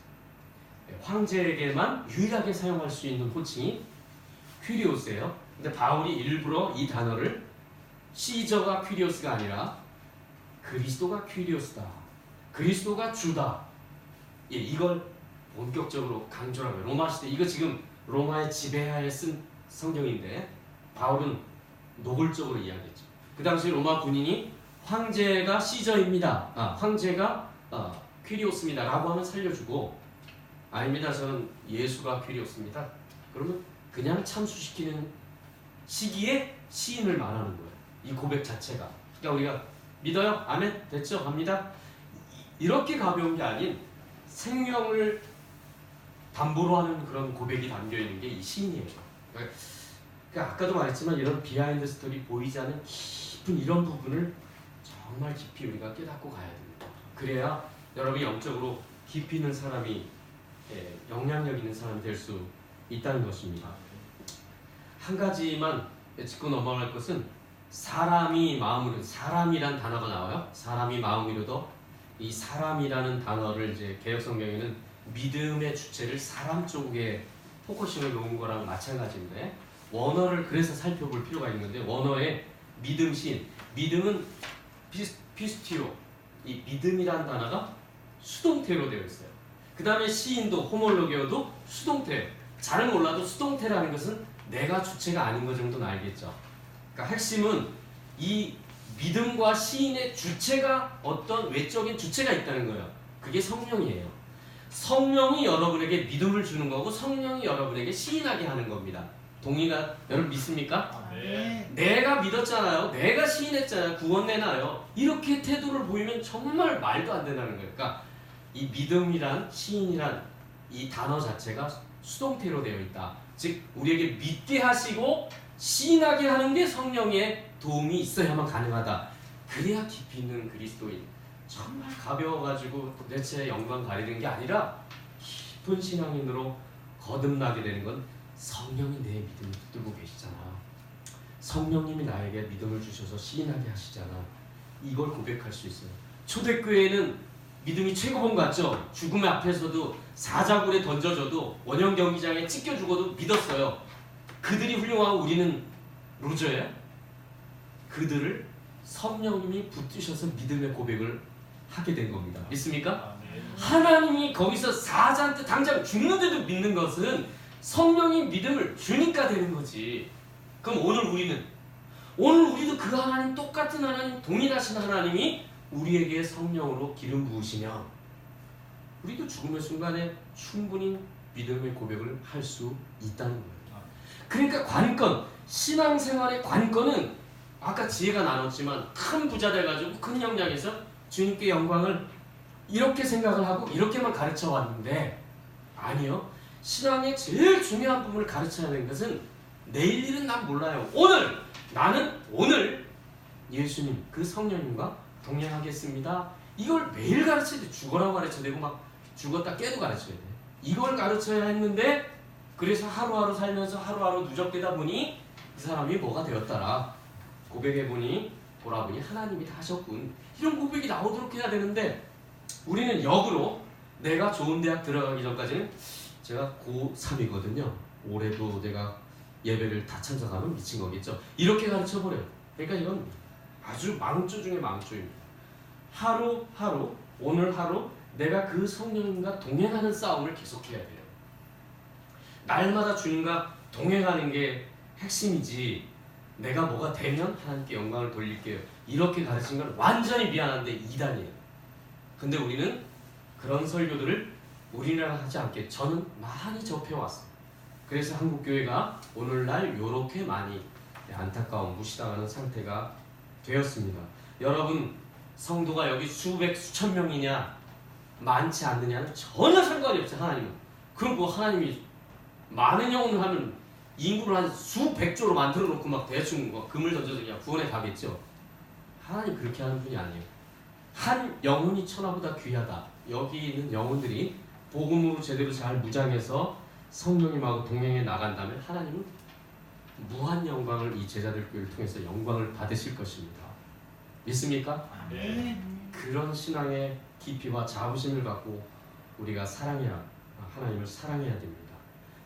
황제에게만 유일하게 사용할 수 있는 호칭이 퀴리오스예요. 근데 바울이 일부러 이 단어를 시저가 퀴리오스가 아니라 그리스도가 퀴리오스다, 그리스도가 주다, 이걸 본격적으로 강조하고 해요. 로마 시대, 이거 지금 로마의 지배하에 쓴 성경인데 바울은 노골적으로 이야기했죠. 그 당시 로마 군인이 황제가 시저입니다, 황제가 퀴리오스입니다 라고 하면 살려주고, 아닙니다, 저는 예수가 퀴리오스입니다, 그러면 그냥 참수시키는 시기에 시인을 말하는 거예요. 이 고백 자체가. 그러니까 우리가 믿어요? 아멘? 됐죠? 갑니다. 이렇게 가벼운 게 아닌 생명을 담보로 하는 그런 고백이 담겨있는 게 이 시인이에요. 그러니까 아까도 말했지만 이런 비하인드 스토리 보이지 않는 깊은 이런 부분을 정말 깊이 우리가 깨닫고 가야 됩니다. 그래야 여러분이 영적으로 깊이 있는 사람이, 영향력 있는 사람이 될 수 있다는 것입니다. 한 가지만 짚고 넘어갈 것은 사람이 마음으로, 사람이란 단어가 나와요. 사람이 마음으로도, 이 사람이라는 단어를 이제 개역성경에는 믿음의 주체를 사람 쪽에 포커싱을 놓은 거랑 마찬가지인데, 원어를 그래서 살펴볼 필요가 있는데, 원어의 믿음 시인, 믿음은 피스티오, 이 믿음이라는 단어가 수동태로 되어 있어요. 그 다음에 시인도 호몰로게어도 수동태. 잘은 몰라도 수동태라는 것은 내가 주체가 아닌 것 정도는 알겠죠. 그러니까 핵심은 이 믿음과 시인의 주체가, 어떤 외적인 주체가 있다는 거예요. 그게 성령이에요. 성령이 여러분에게 믿음을 주는 거고 성령이 여러분에게 시인하게 하는 겁니다. 동의가, 여러분 믿습니까? 네. 내가 믿었잖아요, 내가 시인했잖아요, 구원 내놔요, 이렇게 태도를 보이면 정말 말도 안 된다는 거예요. 그러니까 이 믿음이란, 시인이란 이 단어 자체가 수동태로 되어 있다. 즉 우리에게 믿게 하시고 시인하게 하는 게 성령의 도움이 있어야만 가능하다. 그래야 깊이 있는 그리스도인, 정말 가벼워가지고 도대체 영광 가리는 게 아니라 깊은 신앙인으로 거듭나게 되는 건 성령이 내 믿음을 붙들고 계시잖아, 성령님이 나에게 믿음을 주셔서 시인하게 하시잖아, 이걸 고백할 수 있어요. 초대교회는 믿음이 최고본 같죠? 죽음의 앞에서도 사자굴에 던져져도, 원형 경기장에 찢겨 죽어도 믿었어요. 그들이 훌륭하고 우리는 루저예요? 그들을 성령님이 붙드셔서 믿음의 고백을 하게 된 겁니다. 믿습니까? 하나님이 거기서 사자한테 당장 죽는데도 믿는 것은 성령이 믿음을 주니까 되는 거지. 그럼 오늘 우리도 그 하나님, 똑같은 하나님, 동일하신 하나님이 우리에게 성령으로 기름 부으시면 우리도 죽음의 순간에 충분히 믿음의 고백을 할 수 있다는 거예요. 그러니까 관건, 신앙생활의 관건은 아까 지혜가 나눴지만 큰 부자 돼가지고 큰 영향에서 주님께 영광을 이렇게 생각을 하고 이렇게만 가르쳐 왔는데, 아니요, 신앙의 제일 중요한 부분을 가르쳐야 하는 것은 내일 일은 난 몰라요, 나는 오늘 예수님, 그 성령님과 동행하겠습니다, 이걸 매일 가르쳐야 돼. 죽어라고 가르쳐야 되고 막 죽었다 깨도 가르쳐야 돼. 이걸 가르쳐야 했는데, 그래서 하루하루 살면서 하루하루 누적되다 보니 그 사람이 뭐가 되었더라, 고백해보니 돌아보니 하나님이 다 하셨군, 이런 고백이 나오도록 해야 되는데, 우리는 역으로 내가 좋은 대학 들어가기 전까지는, 제가 고3이거든요 올해도 내가 예배를 다 참석하면 미친 거겠죠, 이렇게 가르쳐버려요. 그러니까 이건 아주 망조 중에 망조입니다. 하루하루, 오늘 하루 내가 그 성령님과 동행하는 싸움을 계속해야 돼요. 날마다 주님과 동행하는 게 핵심이지, 내가 뭐가 되면 하나님께 영광을 돌릴게요. 이렇게 가르친 건 완전히 미안한데 이단이에요. 근데 우리는 그런 설교들을 우리나라 하지 않게 저는 많이 접해왔어요. 그래서 한국교회가 오늘날 이렇게 많이 안타까운 무시당하는 상태가 되었습니다. 여러분 성도가 여기 수백 수천 명이냐 많지 않느냐는 전혀 상관이 없어요. 하나님은. 그럼 뭐 하나님이 많은 영혼을 하면 인구를 한 수백조로 만들어 놓고 막 대충 뭐 금을 던져서 그냥 구원에 가겠죠. 하나님 그렇게 하는 분이 아니에요. 한 영혼이 천하보다 귀하다. 여기 있는 영혼들이 복음으로 제대로 잘 무장해서 성령님하고 동행해 나간다면 하나님은 무한 영광을 이 제자들 교회를 통해서 영광을 받으실 것입니다. 믿습니까? 네. 그런 신앙의 깊이와 자부심을 갖고 우리가 하나님을 사랑해야 됩니다.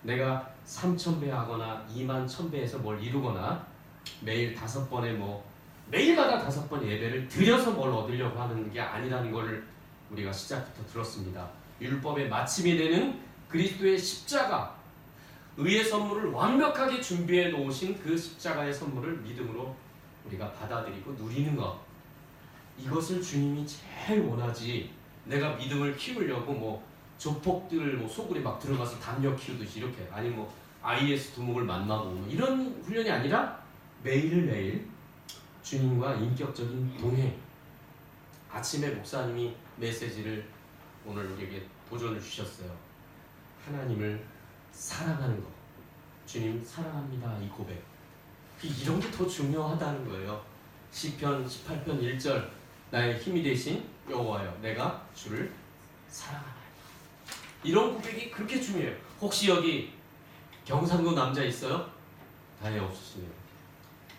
내가 3,000배 하거나 21,000배에서 뭘 이루거나 매일 5번의 매일마다 5번 예배를 드려서 뭘 얻으려고 하는 게 아니라는 것을 우리가 시작부터 들었습니다. 율법의 마침이 되는 그리스도의 십자가, 의의 선물을 완벽하게 준비해 놓으신 그 십자가의 선물을 믿음으로 우리가 받아들이고 누리는 것, 이것을 주님이 제일 원하지. 내가 믿음을 키우려고 조폭들 소굴에 막 들어가서 담력 키우듯이 이렇게, 아니 IS 두목을 만나고 이런 훈련이 아니라 매일매일 주님과 인격적인 동행. 아침에 목사님이 메시지를 오늘 우리에게 도전을 주셨어요. 하나님을 사랑하는 것. 주님 사랑합니다. 이 고백. 이런 게 더 중요하다는 거예요. 시편 18편 1절 나의 힘이 되신 여호와여 내가 주를 사랑하나이다. 이런 고백이 그렇게 중요해요. 혹시 여기 경상도 남자 있어요? 다행히 없으시네요.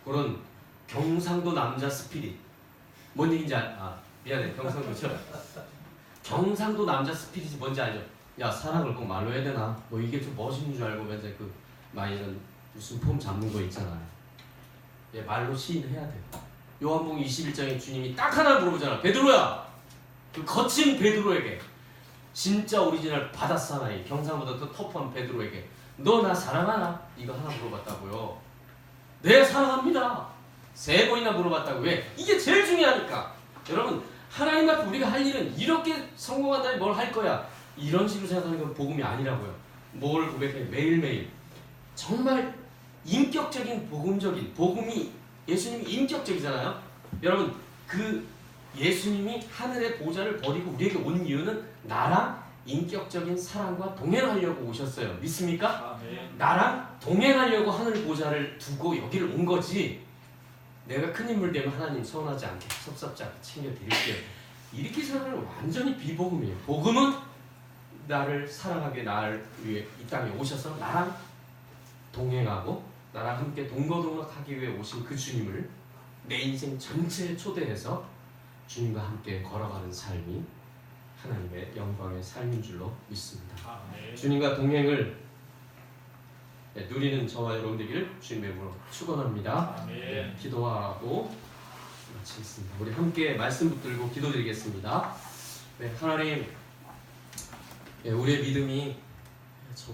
그런 경상도 남자 스피릿 뭔 얘기인지 미안해. 경상도죠? 경상도 남자 스피릿이 뭔지 알죠? 야 사랑을 꼭 말로 해야 되나? 이게 좀 멋있는 줄 알고 맨날 많이는 무슨 폼 잡는 거 있잖아요. 예, 말로 시인해야 돼. 요한복음 21장에 주님이 딱 하나 물어보잖아. 베드로야, 그 거친 베드로에게, 진짜 오리지널 바다사나이 경상보다 더 터프한 베드로에게 너 나 사랑하나? 이거 하나 물어봤다고요. 네 사랑합니다. 3번이나 물어봤다고. 왜? 이게 제일 중요하니까. 여러분 하나님 앞에 우리가 할 일은 이렇게 성공한다니 뭘 할 거야 이런 식으로 생각하는 건 복음이 아니라고요. 뭘 고백해? 매일매일 정말 인격적인 복음이 예수님이 인격적이잖아요. 여러분 그 예수님이 하늘의 보좌를 버리고 우리에게 온 이유는 나랑 인격적인 사랑과 동행하려고 오셨어요. 믿습니까? 나랑 동행하려고 하늘 보좌를 두고 여기를 온 거지. 내가 큰 인물 되면 하나님 서운하지 않게 섭섭지 않게 챙겨드릴게요. 이렇게 생각하면 완전히 비복음이에요. 복음은 나를 사랑하게 나를 위해 이 땅에 오셔서 나랑 동행하고 나랑 함께 동거동락하기 위해 오신 그 주님을 내 인생 전체에 초대해서 주님과 함께 걸어가는 삶이 하나님의 영광의 삶인 줄로 믿습니다. 주님과 동행을 누리는 저와 여러분 되기를 주님의 이름으로 축원합니다. 기도하고 마치겠습니다. 우리 함께 말씀 붙들고 기도드리겠습니다. 하나님, 우리의 믿음이 정말